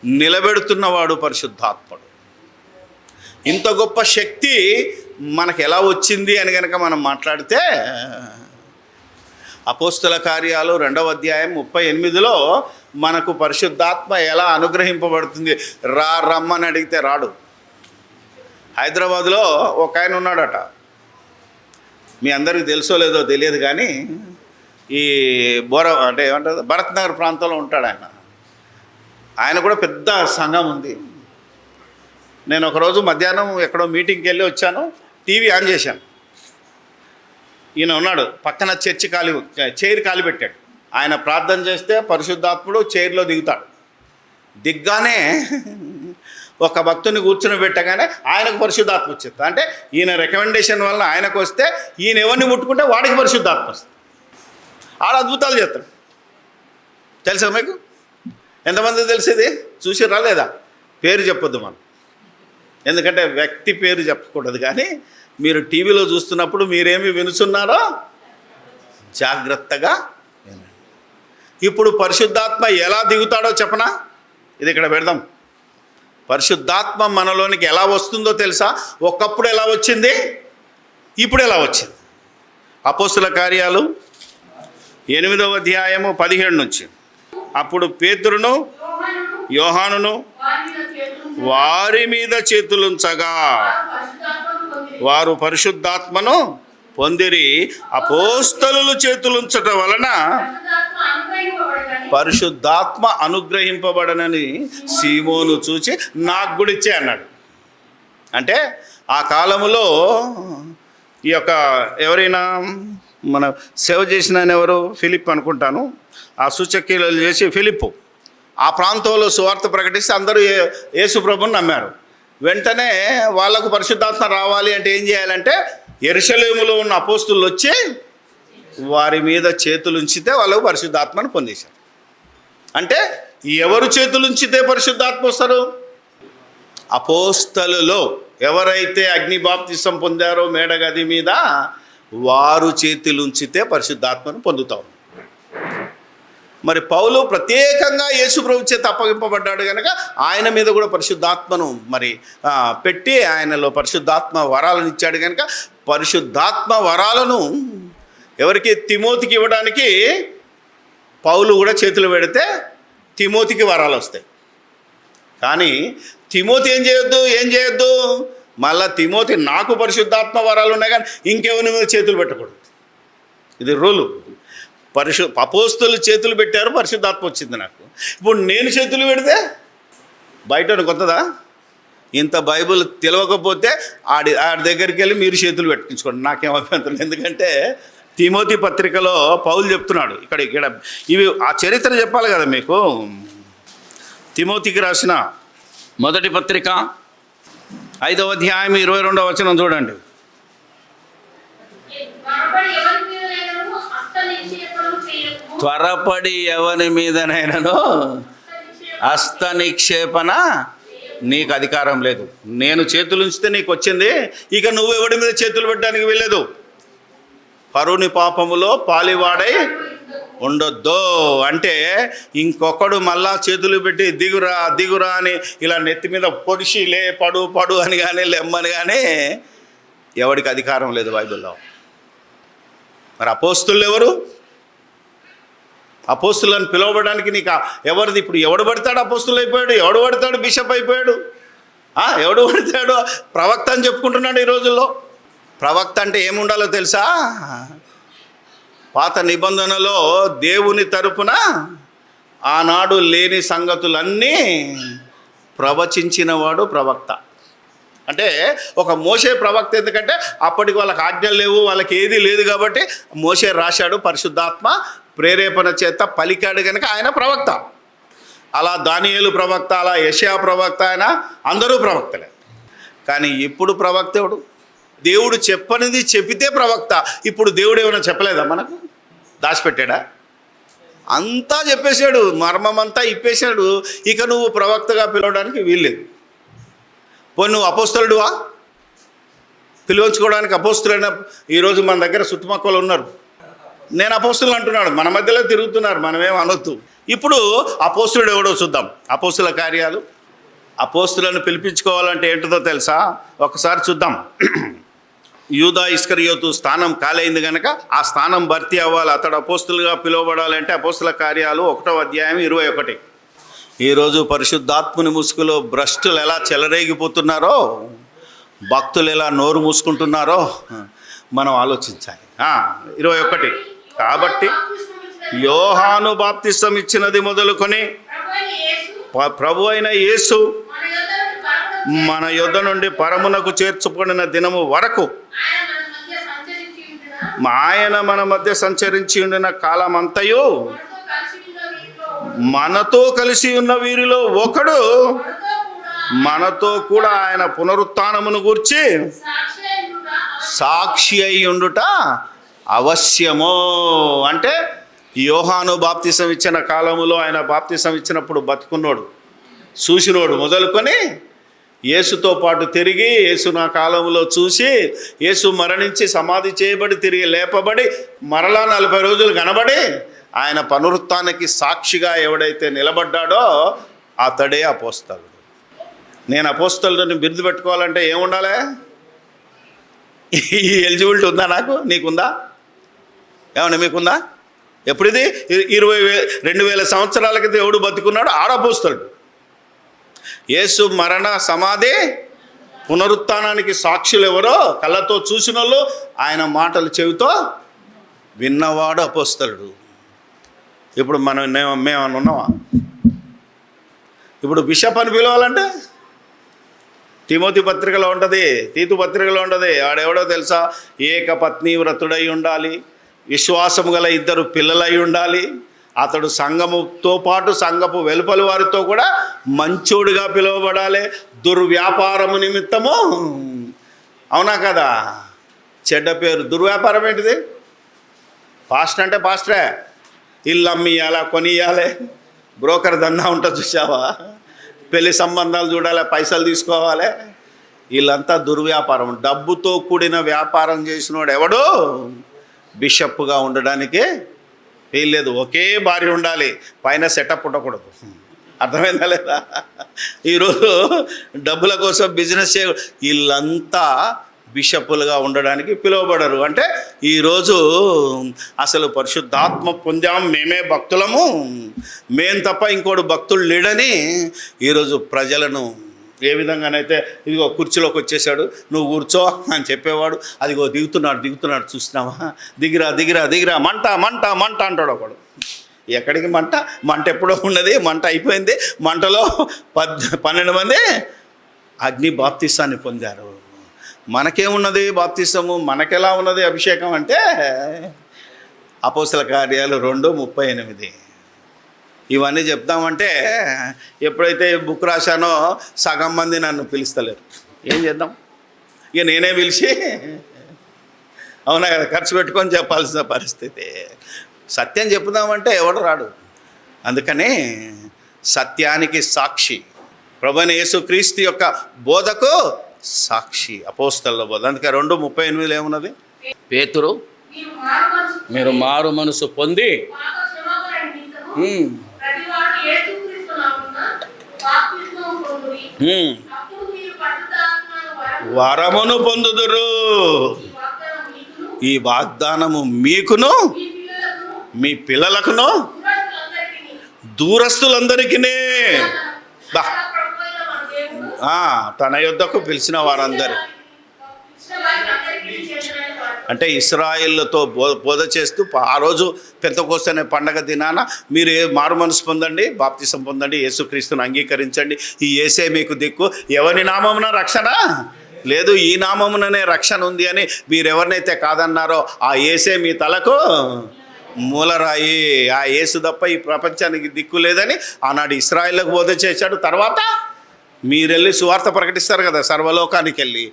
నిలబెడుతున్నవాడు పరిశుద్ధాత్ముడు. ఇంత గొప్ప శక్తి మనకు ఎలా వచ్చింది అని కనుక మనం మాట్లాడితే, అపోస్తల కార్యాలు 2వ అధ్యాయం 38లో మనకు పరిశుద్ధాత్మ ఎలా అనుగ్రహింపబడుతుంది. రమ్మని అడిగితే రాడు. హైదరాబాద్లో ఒక ఆయన ఉన్నాడట, మీ అందరికీ తెలుసో లేదో తెలియదు కానీ ఈ అంటే ఏమంటారు భరత్ నగర్ ప్రాంతంలో ఉంటాడు ఆయన. ఆయన కూడా పెద్ద సంఘం ఉంది. నేను ఒకరోజు మధ్యాహ్నం ఎక్కడో మీటింగ్కి వెళ్ళి వచ్చాను, టీవీ ఆన్ చేశాను. ఈయన ఉన్నాడు పక్కన చైర్ కాలి పెట్టాడు. ఆయన ప్రార్థన చేస్తే పరిశుద్ధాత్ముడు చైర్లో దిగుతాడు. దిగ్గానే ఒక భక్తుని కూర్చుని పెట్టగానే ఆయనకు పరిశుద్ధాత్మ వచ్చేది. అంటే ఈయన రికమెండేషన్ వల్ల ఆయనకు వస్తే ఈయన ఎవరిని ముట్టుకుంటే వాడికి పరిశుద్ధాత్మ వస్తుంది. ఆడ అద్భుతాలు చేస్తాడు. తెలుసా మీకు? ఎంతమంది తెలిసేది? చూసిరా లేదా? పేరు చెప్పొద్దు మనం, ఎందుకంటే వ్యక్తి పేరు చెప్పకూడదు. కానీ మీరు టీవీలో చూస్తున్నప్పుడు మీరేమి వినుచున్నారో జాగ్రత్తగా వినండి. ఇప్పుడు పరిశుద్ధాత్మ ఎలా దిగుతాడో చెప్పనా? ఇది ఇక్కడ పెడదాం. పరిశుద్ధాత్మ మనలోనికి ఎలా వస్తుందో తెలుసా? ఒకప్పుడు ఎలా వచ్చింది, ఇప్పుడు ఎలా వచ్చింది. అపోస్తుల కార్యాలు 8వ అధ్యాయము 17 నుంచి. అప్పుడు పేతురును యోహానును వారి మీద చేతులుంచగా వారు పరిశుద్ధాత్మను పొందిరి. అపోస్తలులు చేతులుంచటం వలన పరిశుద్ధాత్మ అనుగ్రహింపబడనని సీమోను చూచి నాకు కూడా ఇచ్చే అన్నాడు. అంటే ఆ కాలములో ఈ యొక్క ఎవరైనా మన సేవ చేసిన ఎవరు, ఫిలిప్ అనుకుంటాను, ఆ సూచక్రియలు చేసి ఫిలిప్పు ఆ ప్రాంతంలో సువార్త ప్రకటిస్తే అందరూ యేసు ప్రభువుని నమ్మారు. వెంటనే వాళ్లకు పరిశుద్ధాత్మ రావాలి అంటే ఏం చేయాలంటే యెరూషలేములో ఉన్న అపోస్తులు వచ్చి వారి మీద చేతులుంచితే వాళ్ళకు పరిశుద్ధాత్మను పొందేశారు. అంటే ఎవరు చేతులుంచితే పరిశుద్ధాత్మ వస్తారు? అపోస్తలులో ఎవరైతే అగ్ని బాప్తిసం పొందారో మేడగది మీద వారు చేతులుంచితే పరిశుద్ధాత్మను పొందుతారు. మరి పౌలు ప్రత్యేకంగా యేసు ప్రభు చేత అప్పగింపబడ్డాడు కనుక ఆయన మీద కూడా పరిశుద్ధాత్మను మరి పెట్టి ఆయనలో పరిశుద్ధాత్మ వరాలను ఇచ్చాడు కనుక పరిశుద్ధాత్మ వరాలను ఎవరికి? తిమోతికి ఇవ్వడానికి పౌలు కూడా చేతులు పెడితే తిమోతికి వరాలు వస్తాయి. కానీ తిమోతి ఏం చేయొద్దు మళ్ళా తిమోతి నాకు పరిశుద్ధాత్మ వరాలు ఉన్నాయి కానీ ఇంకెవరి మీద చేతులు పెట్టకూడదు. ఇది రూలు. అపోస్తలు చేతులు పెట్టారు, పరిశుద్ధాత్మ వచ్చింది నాకు. ఇప్పుడు నేను చేతులు పెడితే బయట కొత్తదా? ఇంత బైబిల్ తెలియకపోతే ఆడి దగ్గరికి వెళ్ళి మీరు చేతులు పెట్టించుకోండి, నాకేం అభ్యంతరం. ఎందుకంటే తిమోతి పత్రికలో పౌలు చెప్తున్నాడు. ఇక్కడ ఇవి ఆ చరిత్ర చెప్పాలి కదా మీకు. తిమోతికి రాసిన మొదటి పత్రిక 5వ అధ్యాయం 22వ వచనం చూడండి. త్వరపడి ఎవరి మీదనైనాను హస్త నిక్షేపణ నీకు అధికారం లేదు. నేను చేతులు ఉంచితే నీకు వచ్చింది, ఇక నువ్వు ఎవడి మీద చేతులు పెట్టడానికి వెళ్ళలేదు. పరుని పాపములో పాలివాడై ఉండొద్దు. అంటే ఇంకొకడు మళ్ళా చేతులు పెట్టి దిగురా అని ఇలా నెత్తి మీద పొడిచి పడు అని కానీ లెమ్మని కానీ ఎవడికి అధికారం లేదు బైబిల్లో. మరి అపోస్తులు ఎవరు? అపోస్తులను పిలవడానికి నీకు ఎవరిది? ఇప్పుడు ఎవడు పడతాడు అపోస్తులు అయిపోయాడు, ఎవడు పడతాడు బిషప్ అయిపోయాడు, ఎవడు పడతాడు ప్రవక్త అని చెప్పుకుంటున్నాడు ఈ రోజుల్లో. ప్రవక్త అంటే ఏముండాలో తెలుసా? పాత నిబంధనలో దేవుని తరపున ఆనాడు లేని సంగతులన్నీ ప్రవచించినవాడు ప్రవక్త. అంటే ఒక మోషే ప్రవక్త. ఎందుకంటే అప్పటికి వాళ్ళకి ఆజ్ఞలు లేవు, వాళ్ళకి ఏది లేదు కాబట్టి మోషే రాశాడు, పరిశుద్ధాత్మ ప్రేరేపణ చేత పలికాడు కనుక ఆయన ప్రవక్త. అలా దానియేలు ప్రవక్త, అలా యెషయా ప్రవక్త, ఆయన అందరూ ప్రవక్తలే. కానీ ఇప్పుడు ప్రవక్త ఎవడు? దేవుడు చెప్పనిది చెప్పితే ప్రవక్త. ఇప్పుడు దేవుడు ఏమైనా చెప్పలేదా మనకు? దాచిపెట్టాడా? అంతా చెప్పేశాడు, మర్మమంతా ఇప్పేశాడు. ఇక నువ్వు ప్రవక్తగా పిలవడానికి వీల్లేదు. పోనీ నువ్వు అపోస్తలుడువా? పిలువచ్చుకోవడానికి అపోస్తులైన ఈరోజు మన దగ్గర చుట్టుపక్కల ఉన్నారు. నేను అపోస్తులు అంటున్నాడు, మన మధ్యలో తిరుగుతున్నారు, మనమేం అనొద్దు. ఇప్పుడు అపోస్తులుడు ఎవడో చూద్దాం. అపోస్తుల కార్యాలు. అపోస్తులను పిలిపించుకోవాలంటే ఏంటిదో తెలుసా? ఒకసారి చూద్దాం. యూదా ఇస్కరియోతు స్థానం ఖాళైంది కనుక ఆ స్థానం భర్తీ అవ్వాలి, అతడు అపోస్తులుగా పిలువబడాలంటే అపోస్తుల కార్యాలు 1వ అధ్యాయం 21. ఈరోజు పరిశుద్ధాత్ముని ముసుగులో భ్రష్టులు ఎలా చెలరేగిపోతున్నారో, భక్తులు ఎలా నోరు మూసుకుంటున్నారో మనం ఆలోచించాలి. 21. కాబట్టి యోహాను బాప్తిసం ఇచ్చినది మొదలుకొని ప్రభు అయిన యేసు మన యొద్ద నుండి పరమునకు చేర్చుకున్న దినము వరకు ఆయన మన మధ్య సంచరించి ఉండిన కాలమంతయు మనతో కలిసి ఉన్న వీరిలో ఒకడు మనతో కూడా ఆయన పునరుత్థానమును గూర్చి సాక్షి అయి ఉండుట అవశ్యము. అంటే యోహాను బాప్తిసం ఇచ్చిన కాలములో ఆయన బాప్తిసం ఇచ్చినప్పుడు బతుకున్నోడు, చూసినోడు మొదలుకొని యేసుతో పాటు తిరిగి, యేసు నా కాలంలో చూసి, యేసు మరణించి సమాధి చేయబడి తిరిగి లేపబడి మరలా 40 రోజులు కనబడి ఆయన పునరుత్థానానికి సాక్షిగా ఎవడైతే నిలబడ్డాడో అతడే అపోస్తలుడు. నేను అపోస్తలుడిని బిరుదు పెట్టుకోవాలంటే ఏముండాలి? ఈ ఎలిజిబిలిటీ ఉందా నాకు? నీకుందా? ఏమన్నా మీకుందా? ఎప్పుడిది? 2000 సంవత్సరాలకి దేవుడు బతుకున్నాడు, ఆడపోస్తాడు. యేసు మరణ సమాధి పునరుత్థానానికి సాక్షులు ఎవరో? కళ్ళతో చూసిన వాళ్ళు, ఆయన మాటలు చెవితో విన్నవాడు అపోస్తలుడు. ఇప్పుడు మేమన్నా ఉన్నావా? ఇప్పుడు బిషప్ అని పిలవాలంటే తిమోతి పత్రికలో ఉంటుంది, తీతు పత్రికలో ఉంటుంది. ఆడెవడో తెలుసా? ఏకపత్ని వ్రతుడై ఉండాలి, విశ్వాసము గల 2 పిల్లలై ఉండాలి, అతడు సంఘముతో పాటు సంఘపు వెలుపలి వారితో కూడా మంచోడుగా పిలువబడాలి, దుర్వ్యాపారము నిమిత్తము. అవునా కదా? చెడ్డ పేరు. దుర్వ్యాపారం ఏంటిది? పాస్టర్ అంటే పాస్టరే, ఇల్లు అమ్మియాలా, కొనియాలి, బ్రోకర్ దందా ఉంటుంది చూసావా? పెళ్లి సంబంధాలు చూడాలి, పైసలు తీసుకోవాలి. వీళ్ళంతా దుర్వ్యాపారం, డబ్బుతో కూడిన వ్యాపారం చేసినోడు ఎవడు బిషప్గా ఉండడానికి వీల్లేదు. ఒకే భార్య ఉండాలి, పైన సెటప్ ఉండకూడదు. అర్థమైందా లేదా? ఈరోజు డబ్బుల కోసం బిజినెస్ వీళ్ళంతా బిషప్పులుగా ఉండడానికి పిలువబడరు. అంటే ఈరోజు అసలు పరిశుద్ధాత్మ పొందాం, మేమే భక్తులము, మేం తప్ప ఇంకోడు భక్తులు లేడని ఈరోజు ప్రజలను ఏ విధంగానైతే ఇదిగో కుర్చీలోకి వచ్చేసాడు, నువ్వు కూర్చో అని చెప్పేవాడు, అదిగో దిగుతున్నాడు చూస్తున్నావా, దిగిరా మంట మంట మంట అంటాడు ఒకడు. ఎక్కడికి మంట? మంట ఎప్పుడో ఉన్నది, మంట అయిపోయింది. మంటలో 12 మంది అగ్ని బాప్తిసాన్ని పొందారు. మనకేమున్నది బాప్తిసము? మనకెలా ఉన్నది అభిషేకం అంటే అపోస్తల కార్యాలు 2:38. ఇవన్నీ చెప్తామంటే ఎప్పుడైతే బుక్ రాశానో సగం మంది నన్ను పిలుస్తలేరు. ఏం చేద్దాం? ఇక నేనే పిలిచి, అవునా కదా, ఖర్చు పెట్టుకొని చెప్పాల్సిన పరిస్థితి. సత్యం చెప్పుదామంటే ఎవడు రాడు. అందుకని సత్యానికి సాక్షి ప్రభువైన యేసుక్రీస్తు యొక్క బోధకు సాక్షి అపోస్తలుల బోధ. అందుకే 2:38 ఏమున్నది? పేతురు, మీరు మారు మనసు పొంది వరమును పొందుదురు. ఈ వాగ్దానము మీకును మీ పిల్లలకును దూరస్తులందరికీ తన యొద్దకు పిలిచిన వారందరి. అంటే ఇశ్రాయేలుతో బోధ చేస్తూ ఆ రోజు పెంతెకోస్తు అనే పండగ దినాన మీరు మారు మనసు పొందండి, బాప్తిసం పొందండి, యేసుక్రీస్తుని అంగీకరించండి, ఈ యేసే మీకు దిక్కు, ఎవరి నామమున రక్షణ లేదు, ఈ నామముననే రక్షణ ఉంది అని మీరు ఎవరినైతే కాదన్నారో ఆ యేసే మీ తలకు మూలరాయి ఆ యేసు తప్ప ఈ ప్రపంచానికి దిక్కు లేదని ఆనాడు ఇశ్రాయేలుకు బోధ చేశాడు. తర్వాత మీరెళ్ళి సువార్త ప్రకటిస్తారు కదా సర్వలోకానికి వెళ్ళి,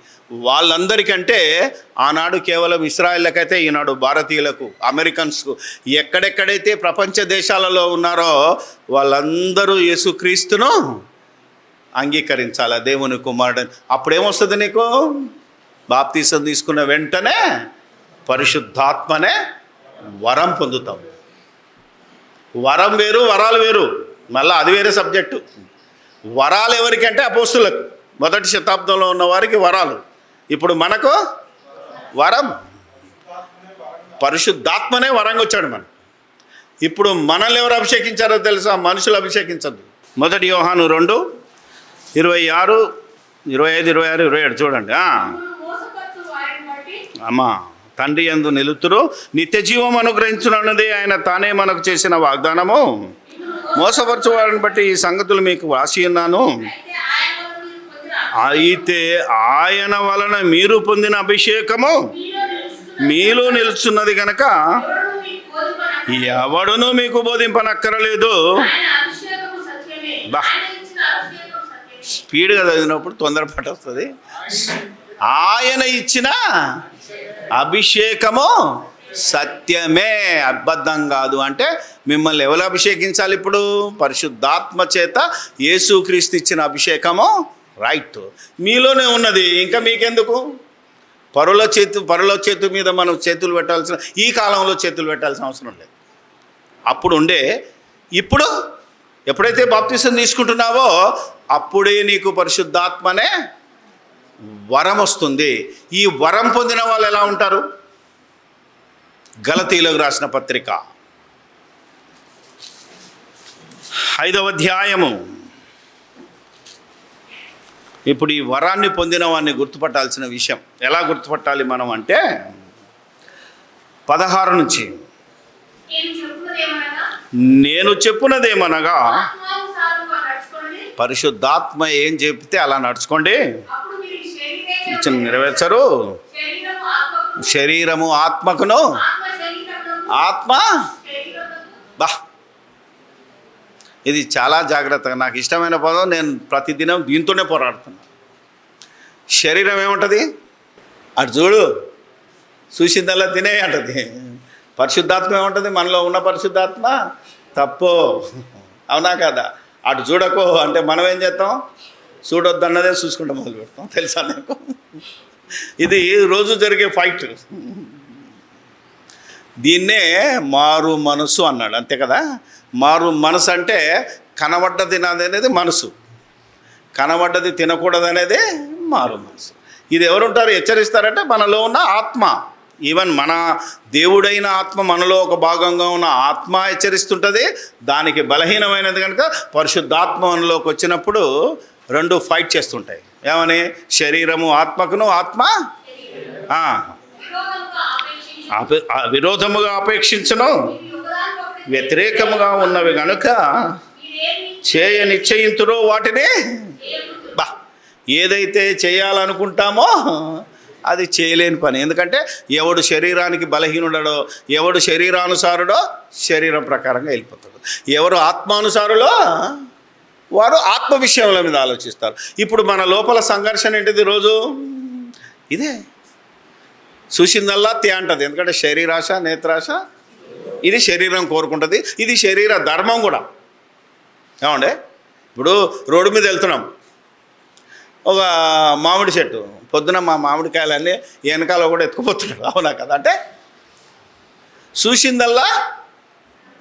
వాళ్ళందరికంటే ఆనాడు కేవలం ఇశ్రాయేళ్ళకైతే ఈనాడు భారతీయులకు, అమెరికన్స్కు, ఎక్కడెక్కడైతే ప్రపంచ దేశాలలో ఉన్నారో వాళ్ళందరూ యేసుక్రీస్తును అంగీకరించాలి దేవుని కుమారుడు. అప్పుడేమొస్తుంది నీకు? బాప్తీసం తీసుకున్న వెంటనే పరిశుద్ధాత్మనే వరం పొందుతాం. వరం వేరు, వరాలు వేరు, మళ్ళీ అది వేరే సబ్జెక్టు. వరాలు ఎవరికంటే అపోస్తులకు, మొదటి శతాబ్దంలో ఉన్న వారికి వరాలు. ఇప్పుడు మనకు వరం పరిశుద్ధాత్మనే వరంగా వచ్చాడు మనకు. ఇప్పుడు మనల్ని ఎవరు అభిషేకించారో తెలుసా? మనుషులు అభిషేకించద్దు. మొదటి యోహాను 2:26, 25, 26, 27 చూడండి. అమ్మా, తండ్రి యందు నిలుతురు నిత్య జీవం అనుగ్రహించునన్నది ఆయన తానే మనకు చేసిన వాగ్దానము. మోసపరచు వారిని బట్టి ఈ సంగతులు మీకు రాసి ఉన్నాను. అయితే ఆయన వలన మీరు పొందిన అభిషేకము మీలో నిలుచున్నది కనుక ఎవడునూ మీకు బోధింపనక్కరలేదు. బా, స్పీడ్గా చదివినప్పుడు తొందరపాటు వస్తుంది. ఆయన ఇచ్చిన అభిషేకము సత్యమే, అబద్ధం కాదు. అంటే మిమ్మల్ని ఎవరు అభిషేకించాలి? ఇప్పుడు పరిశుద్ధాత్మ చేత యేసుక్రీస్తు ఇచ్చిన అభిషేకము రైట్ మీలోనే ఉన్నది. ఇంకా మీకెందుకు? పరుల చేతు మీద మనం చేతులు పెట్టాల్సిన, ఈ కాలంలో చేతులు పెట్టాల్సిన అవసరం లేదు. అప్పుడు ఉండే, ఇప్పుడు ఎప్పుడైతే బాప్తిసం తీసుకుంటున్నావో అప్పుడే నీకు పరిశుద్ధాత్మనే వరం వస్తుంది. ఈ వరం పొందిన వాళ్ళు ఎలా ఉంటారు? గలతీయులకు రాసిన పత్రిక 5వ అధ్యాయము. ఇప్పుడు ఈ వరాన్ని పొందిన వాడిని గుర్తుపట్టాల్సిన విషయం ఎలా గుర్తుపట్టాలి మనం అంటే 16 నుంచి, నేను చెప్పున్నదేమనగా పరిశుద్ధాత్మ ఏం చెప్తే అలా నడుచుకోండి, ఇచ్చిన నెరవేర్చరు. శరీరము ఆత్మకును, ఆత్మ బా, ఇది చాలా జాగ్రత్తగా, నాకు ఇష్టమైన పదం, నేను ప్రతిదినం దీంతోనే పోరాడుతున్నా. శరీరం ఏముంటుంది? అటు చూడు, చూసిందల్లా తినే అంటది. పరిశుద్ధాత్మ ఏముంటుంది? మనలో ఉన్న పరిశుద్ధాత్మ తప్పు, అవునా కదా? అటు చూడకో అంటే మనం ఏం చేస్తాం? చూడొద్దు అన్నదే చూసుకుంటూ మొదలు పెడతాం. తెలుసా నీకు? ఇది రోజు జరిగే ఫైట్. దీన్నే మారు మనసు అన్నాడు, అంతే కదా? మారు మనసు అంటే కనబడ్డది తినది అనేది మనసు, కనబడ్డది తినకూడదు అనేది మారు మనసు. ఇది ఎవరుంటారు హెచ్చరిస్తారంటే మనలో ఉన్న ఆత్మ. ఈవెన్ మన దేవుడైన ఆత్మ, మనలో ఒక భాగంగా ఉన్న ఆత్మ హెచ్చరిస్తుంటుంది. దానికి బలహీనమైనది కనుక పరిశుద్ధాత్మ మనలోకి వచ్చినప్పుడు రెండు ఫైట్ చేస్తుంటాయి. ఏమని? శరీరము ఆత్మకును, ఆత్మ విరోధముగా అపేక్షించను, వ్యతిరేకముగా ఉన్నవి కనుక చేయ నిశ్చయింతురో వాటిని. బా, ఏదైతే చేయాలనుకుంటామో అది చేయలేని పని. ఎందుకంటే ఎవడు శరీరానికి బలహీనుడో, ఎవడు శరీరానుసారుడో శరీరం ప్రకారంగా వెళ్ళిపోతాడు. ఎవరు ఆత్మానుసారులో వారు ఆత్మ విషయముల మీద ఆలోచిస్తారు. ఇప్పుడు మన లోపల సంఘర్షణ ఏంటిది? రోజు ఇదే, చూసిందల్లా తే అంటది. ఎందుకంటే శరీరాశ, నేత్రాశ, ఇది శరీరం కోరుకుంటుంది. ఇది శరీర ధర్మం కూడా. ఏమండే, ఇప్పుడు రోడ్డు మీద వెళ్తున్నాం, ఒక మామిడి చెట్టు, పొద్దున మా మామిడికాయలన్నీ వెనకాల కూడా ఎత్తుకుపోతున్నాడు, అవునా కదా? అంటే చూసిందల్లా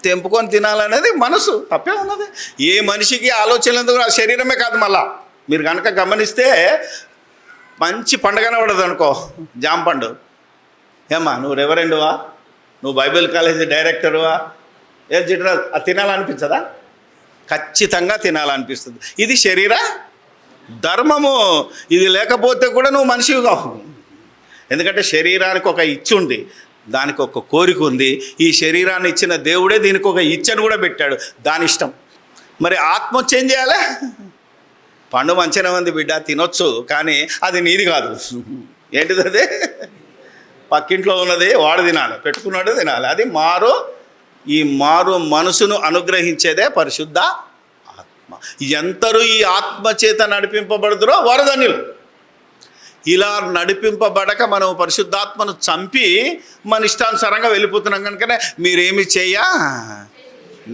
తెంపుకొని తినాలనేది మనసు, తప్పే ఉన్నది. ఏ మనిషికి ఆలోచన ఎందుకు? ఆ శరీరమే కాదు, మళ్ళా మీరు కనుక గమనిస్తే మంచి పండు కనబడదు అనుకో, జామ పండు. ఏమ్మా, నువ్వు రెవరెండువా, నువ్వు బైబిల్ కాలేజీ డైరెక్టరువా, ఏం చిట్రా, అది తినాలనిపించదా? ఖచ్చితంగా తినాలనిపిస్తుంది. ఇది శరీర ధర్మము. ఇది లేకపోతే కూడా నువ్వు మనిషివి కావు. ఎందుకంటే శరీరానికి ఒక ఇచ్చి ఉంది, దానికి ఒక కోరిక ఉంది. ఈ శరీరాన్ని ఇచ్చిన దేవుడే దీనికి ఒక ఇచ్చని కూడా పెట్టాడు, దాని ఇష్టం. మరి ఆత్మ చేంజ్ చేయాలా? పండు మంచిగా ఉంది బిడ్డ, తినొచ్చు, కానీ అది నీది కాదు. ఏంటిది అది? పక్కింట్లో ఉన్నది వాడు తినాలి, పెట్టుకున్నాడు తినాలి. అది మారు ఈ మారు మనసును అనుగ్రహించేదే పరిశుద్ధ ఆత్మ. ఎంతరు ఈ ఆత్మ చేత నడిపింపబడుదురో వారు ధన్యులు. ఇలా నడిపింపబడక మనం పరిశుద్ధాత్మను చంపి మన ఇష్టానుసారంగా వెళ్ళిపోతున్నాం. కనుకనే మీరేమి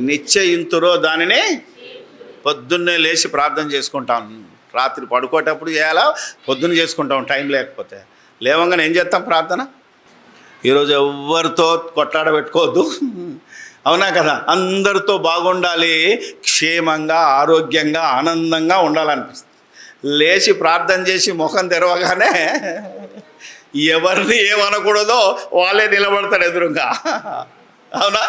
నిశ్చయింతురో దానిని పొద్దున్నే లేచి ప్రార్థన చేసుకుంటాం. రాత్రి పడుకోటప్పుడు చేయాలా, పొద్దున్న చేసుకుంటాం టైం లేకపోతే. లేవంగానే ఏం చేస్తాం? ప్రార్థన. ఈరోజు ఎవరితో కొట్లాడ పెట్టుకోవద్దు, అవునా కదా? అందరితో బాగుండాలి, క్షేమంగా ఆరోగ్యంగా ఆనందంగా ఉండాలనిపిస్తుంది. లేచి ప్రార్థన చేసి ముఖం తెరవగానే ఎవరిని ఏమనకూడదో వాళ్ళే నిలబడతారు ఎదురుగా, అవునా?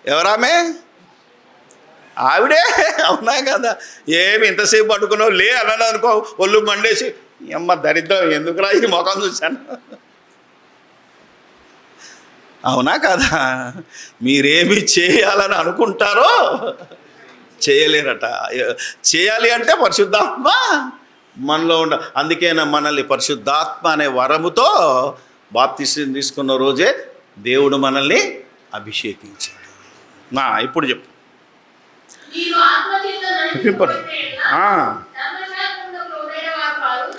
ఎవరామే? ఆవిడే, అవునా కదా? ఏమి ఇంతసేపు పట్టుకున్నావు లే అన్నాను అనుకో, ఒళ్ళు మండేసి అమ్మ దరిద్రం ఎందుకురా ఈ ముఖం చూశాను, అవునా కదా? మీరేమి చేయాలని అనుకుంటారో చేయలేరట. చేయాలి అంటే పరిశుద్ధాత్మ మనలో అందుకేనా మనల్ని పరిశుద్ధాత్మ అనే వరముతో బాప్తిసం తీసుకున్న రోజే దేవుడు మనల్ని అభిషేకించాడు. ఇప్పుడు చెప్పు.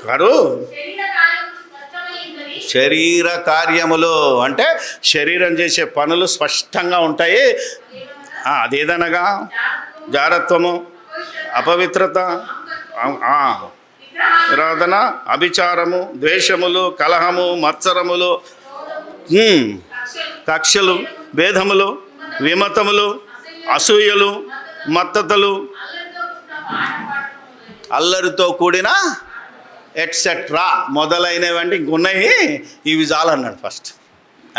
కాదు, శరీర కార్యములు అంటే శరీరం చేసే పనులు స్పష్టంగా ఉంటాయి. అదేదనగా జారత్వము, అపవిత్రత, ఆరాధన, అభిచారము, ద్వేషములు, కలహము, మత్సరములు, కక్షలు, భేదములు, విమతములు, అసూయలు, మత్తతలు, అల్లరితో కూడిన ఎట్సెట్రా మొదలైనవంటి ఇంకున్నాయి. ఇవి చాలన్నాడు ఫస్ట్.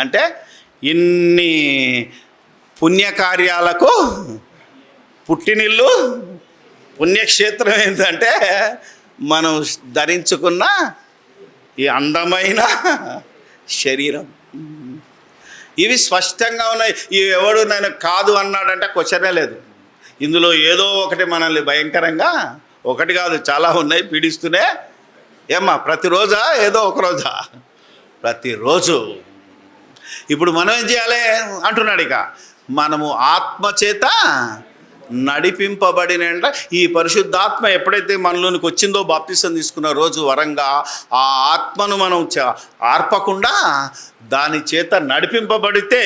అంటే ఇన్ని పుణ్యకార్యాలకు పుట్టినిల్లు, పుణ్యక్షేత్రం ఏంటంటే మనం ధరించుకున్న ఈ అందమైన శరీరం. ఇవి స్పష్టంగా ఉన్నాయి. ఇవి ఎవడు నేను కాదు అన్నాడంటే క్వశ్చనే లేదు. ఇందులో ఏదో ఒకటి మనల్ని భయంకరంగా, ఒకటి కాదు చాలా ఉన్నాయి, పీడిస్తూనే. ఏమ్మా ప్రతిరోజా ఏదో ఒక రోజా? ప్రతిరోజు. ఇప్పుడు మనం ఏం చేయాలి అంటున్నాడు. ఇక మనము ఆత్మచేత నడిపింపబడిన ఈ పరిశుద్ధాత్మ ఎప్పుడైతే మనలోనికి వచ్చిందో బాప్తిసం తీసుకున్న రోజు వరంగా ఆ ఆత్మను మనం ఆర్పకుండా దాని చేత నడిపింపబడితే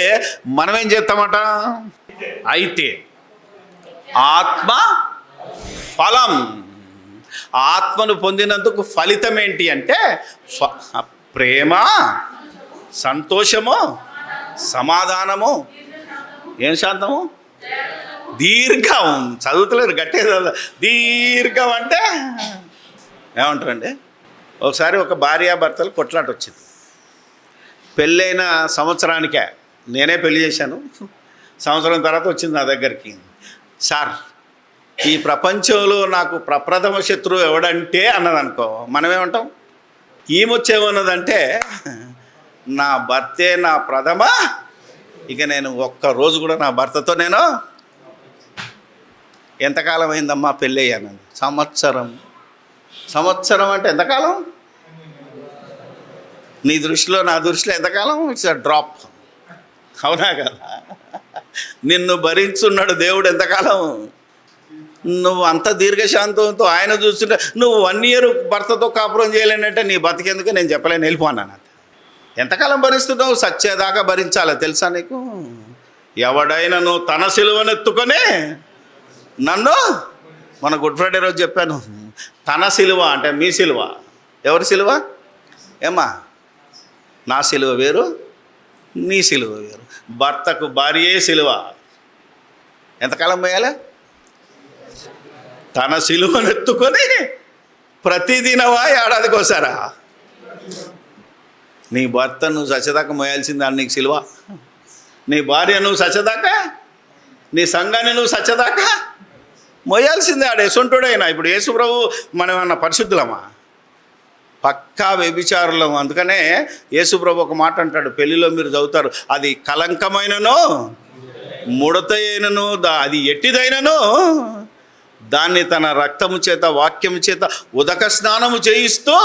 మనం ఏం చేస్తామట? అయితే ఆత్మ ఫలం, ఆత్మను పొందినందుకు ఫలితం ఏంటి అంటే ప్రేమ, సంతోషము, సమాధానము, ఏం శాంతము, దీర్ఘం. చదువుతలేరు గట్టిగా. దీర్ఘం అంటే ఏమంటారండి? ఒకసారి ఒక భార్యాభర్తలు కొట్లాట వచ్చింది. పెళ్ళైన సంవత్సరానికే, నేనే పెళ్లి చేశాను, సంవత్సరం తర్వాత వచ్చింది నా దగ్గరికి. సార్, ఈ ప్రపంచంలో నాకు ప్రప్రథమ శత్రువు ఎవడంటే అన్నదనుకో, మనమేమంటాం? ఈమొచ్చేమన్నదంటే నా భర్తే నా ప్రథమ, ఇక నేను ఒక్కరోజు కూడా నా భర్తతో నేను. ఎంతకాలం అయిందమ్మా పెళ్ళి అయ్యాను? సంవత్సరం. సంవత్సరం అంటే ఎంతకాలం? నీ దృష్టిలో నా దృష్టిలో ఎంతకాలం? ఇట్స్ అ డ్రాప్, అవునా కదా? నిన్ను భరించున్నాడు దేవుడు ఎంతకాలం? నువ్వు అంత దీర్ఘశాంతంతో ఆయన చూస్తుంటే నువ్వు 1 year భర్తతో కాపురం చేయలేనంటే నీ బతికేందుకు నేను చెప్పలేను, వెళ్ళిపోన్నాను. ఎంతకాలం భరిస్తున్నావు? సచ్చేదాకా భరించాలి, తెలుసా నీకు? ఎవడైనాను తన సిలువనెత్తుకొని నన్ను, మన గుడ్ ఫ్రైడే రోజు చెప్పాను, తన సిలువ అంటే మీ సిలువ. ఎవరి సిలువ? ఏమ్మా, నా సిలువ వేరు, నీ సిలువ వేరు. భర్తకు భార్యే సిలువ. ఎంతకాలం పోయాలి? తన సిలువనెత్తుకొని ప్రతిదినవా ఏడాదికోసారా? నీ భర్త నువ్వు సచ్చదాకా మోయాల్సింది అని నీకు సిలువ. నీ భార్య నువ్వు సచ్చదాకా, నీ సంఘాన్ని నువ్వు సచ్చదాకా మోయాల్సిందే. ఆడు ఎసుంటుడైనా. ఇప్పుడు యేసు ప్రభు మనం ఏమన్నా పరిశుద్ధులమా? పక్కా వ్యభిచారులం. అందుకనే యేసు ప్రభు ఒక మాట అంటాడు, పెళ్లిలో మీరు చదువుతారు, అది కలంకమైనను ముడత అయినను అది ఎట్టిదైనను దాన్ని తన రక్తము చేత వాక్యము చేత ఉదక స్నానము చేయిస్తూ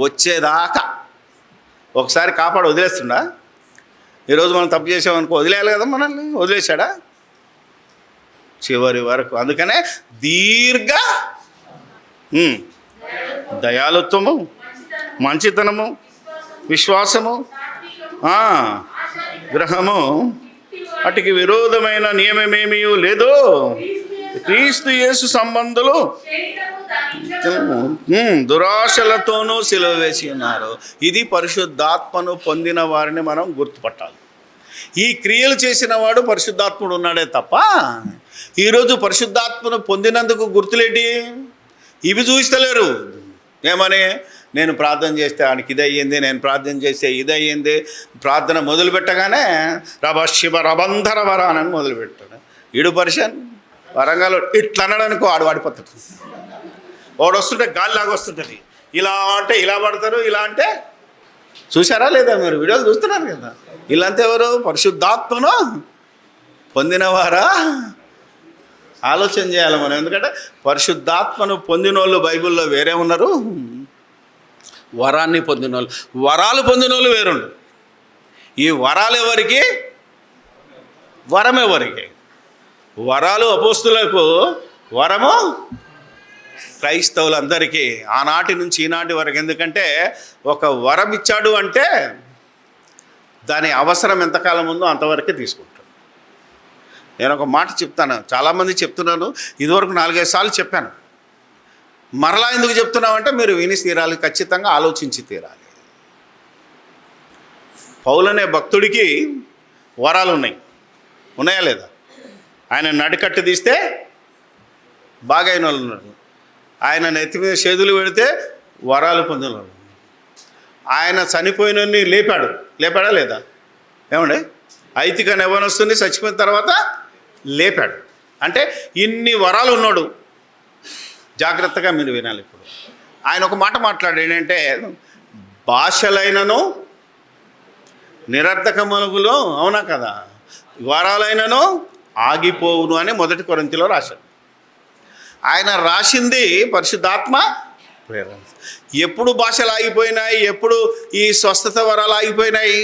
వచ్చేదాకా ఒకసారి కాపాడు వదిలేస్తుండా? ఈరోజు మనం తప్పు చేసామనుకో వదిలేయాలి కదా, మనల్ని వదిలేశాడా? చివరి వరకు. అందుకనే దీర్ఘ దయాలుత్వము, మంచితనము, విశ్వాసము, గ్రహము, వాటికి విరోధమైన నియమమేమీ లేదు. క్రీస్తు యేసు సంబంధులు దురాశలతోనూ సిలువ వేసి ఉన్నారు. ఇది పరిశుద్ధాత్మను పొందిన వారిని మనం గుర్తుపట్టాలి. ఈ క్రియలు చేసిన వాడు పరిశుద్ధాత్ముడు ఉన్నాడే తప్ప, ఈరోజు పరిశుద్ధాత్మను పొందినందుకు గుర్తులేంటి? ఇవి చూస్తలేరు. ఏమని? నేను ప్రార్థన చేస్తే ఆయనకి ఇది అయ్యింది, నేను ప్రార్థన చేస్తే ఇది అయ్యింది. ప్రార్థన మొదలు పెట్టగానే రభశివ రబంధర వరానని మొదలుపెట్టాడు. ఈడు పరిషన్ వరంగల్ ఇట్లా అన్నాడనుకో ఆడు వాడిపోతాడు. వాడు వస్తుంటే గాలిలాగా వస్తుంటుంది. ఇలా అంటే ఇలా పడతారు, ఇలా అంటే చూసారా లేదా? మీరు వీడియోలు చూస్తున్నారు కదా. ఇలాంటి ఎవరు? పరిశుద్ధాత్మను పొందినవారా? ఆలోచన చేయాలి మనం. ఎందుకంటే పరిశుద్ధాత్మను పొందిన వాళ్ళు బైబిల్లో వేరే ఉన్నారు, వరాన్ని పొందిన వాళ్ళు, వరాలు పొందిన వాళ్ళు వేరుండు. ఈ వరాలు ఎవరికి? వరం ఎవరికి? వరాలు అపోస్తులకు, వరము క్రైస్తవులందరికీ, ఆనాటి నుంచి ఈనాటి వరకు. ఎందుకంటే ఒక వరం ఇచ్చాడు అంటే దాని అవసరం ఎంతకాలం ఉందో అంతవరకే తీసుకుంటాడు. నేను ఒక మాట చెప్తాను, చాలామంది చెప్తున్నాను, ఇదివరకు 4-5 సార్లు చెప్పాను. మరలా ఎందుకు చెప్తున్నామంటే మీరు విని తీరాలి, ఖచ్చితంగా ఆలోచించి తీరాలి. పౌలనే భక్తుడికి వరాలు ఉన్నాయా లేదా? ఆయన నడికట్టు తీస్తే బాగైన వాళ్ళు ఉన్నారు. ఆయన నెత్తి మీద చేతులు పెడితే వరాలు పొందిన వాళ్ళు. ఆయన చనిపోయినన్ని లేపాడా లేదా? ఏమండే? ఐతిక యవ్వనస్తుని చచ్చిపోయిన తర్వాత లేపాడు. అంటే ఇన్ని వరాలు ఉన్నాడు. జాగ్రత్తగా మీరు వినాలి. ఇప్పుడు ఆయన ఒక మాట మాట్లాడాడు ఏంటంటే, భాషలైనను నిరర్ధకములు, అవునా కదా, వరాలైనను ఆగిపోవును అని 1 కొరింథీలో రాశాడు. ఆయన రాసింది పరిశుద్ధాత్మ ప్రేరణ. ఎప్పుడు భాషలు ఆగిపోయినాయి? ఎప్పుడు ఈ స్వస్థత వరాలు ఆగిపోయినాయి?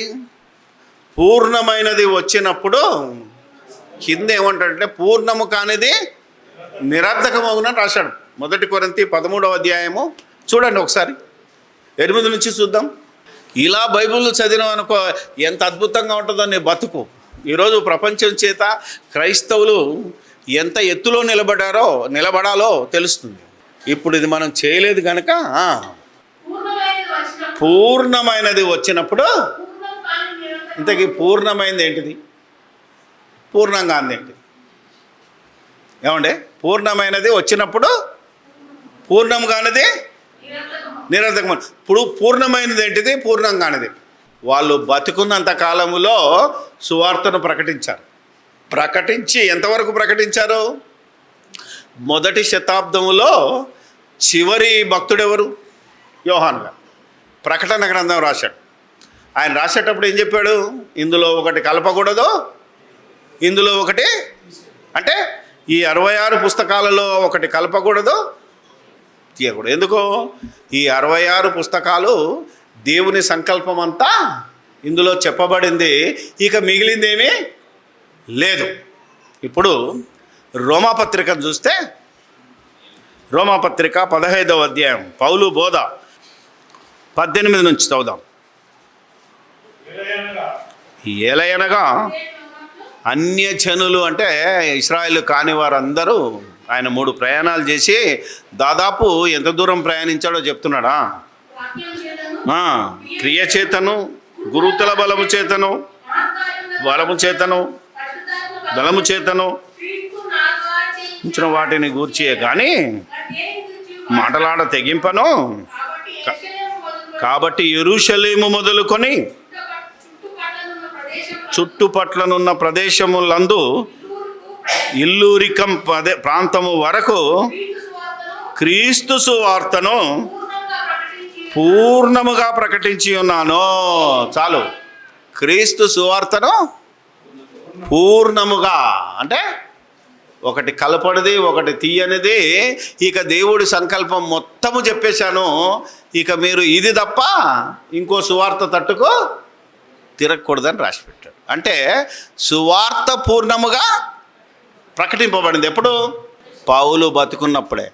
పూర్ణమైనది వచ్చినప్పుడు. కింద ఏమంటాడంటే పూర్ణము కానిది నిరర్ధకమగునని రాశాడు. 1 కొరింథీ 13వ అధ్యాయము చూడండి ఒకసారి, 8 నుంచి చూద్దాం. ఇలా బైబిల్ చదివినాం అనుకో ఎంత అద్భుతంగా ఉంటుందో నీ బతుకు. ఈరోజు ప్రపంచం చేత క్రైస్తవులు ఎంత ఎత్తులో నిలబడాలో తెలుస్తుంది. ఇప్పుడు ఇది మనం చేయలేదు కనుక. పూర్ణమైనది వచ్చినప్పుడు, ఇంతకీ పూర్ణమైనది ఏంటిది? పూర్ణంగా అందేంటి? ఏమండే? పూర్ణమైనది వచ్చినప్పుడు పూర్ణం కానిది నిరర్ధకం. ఇప్పుడు పూర్ణమైనది ఏంటిది? పూర్ణం కానిది. వాళ్ళు బతుకున్నంత కాలములో సువార్తను ప్రకటించి ఎంతవరకు ప్రకటించారు? 1వ శతాబ్దములో చివరి భక్తుడెవరు? యోహాను గారు ప్రకటన గ్రంథం రాశాడు. ఆయన రాసేటప్పుడు ఏం చెప్పాడు? ఇందులో ఒకటి కలపకూడదు, ఇందులో ఒకటి, అంటే ఈ 66 పుస్తకాలలో ఒకటి కలపకూడదు, తీయకూడదు. ఎందుకో? ఈ 66 పుస్తకాలు దేవుని సంకల్పం అంతా ఇందులో చెప్పబడింది. ఇక మిగిలిందేమీ లేదు. ఇప్పుడు రోమాపత్రికను చూస్తే, రోమాపత్రిక 15వ అధ్యాయం పౌలు బోధ 18 నుంచి చదువుదాం. ఏలయనగా అన్యజనులు అంటే ఇశ్రాయేలు కాని వారందరూ, ఆయన 3 ప్రయాణాలు చేసి దాదాపు ఎంత దూరం ప్రయాణించాడో చెప్తున్నాడా? క్రియ చేతను, గురుతుల బలము చేతను, బలము చేతను ఉంచిన వాటిని గూర్చియే కానీ మాటలాడ తెగింపను. కాబట్టి యెరూషలేము మొదలుకొని చుట్టుపట్లనున్న ప్రదేశములందు ఇల్లూరికం ప్రాంతము వరకు క్రీస్తు సువార్తను పూర్ణముగా ప్రకటించి ఉన్నాను. చాలు. క్రీస్తు సువార్తను పూర్ణముగా అంటే ఒకటి కలపడిది, ఒకటి తీయనిది. ఇక దేవుడి సంకల్పం మొత్తము చెప్పేశాను. ఇక మీరు ఇది తప్ప ఇంకో సువార్త తట్టుకు తిరగకూడదని రాసిపెట్టాడు. అంటే సువార్త పూర్ణముగా ప్రకటింపబడింది ఎప్పుడు? పౌలు బతుకున్నప్పుడే,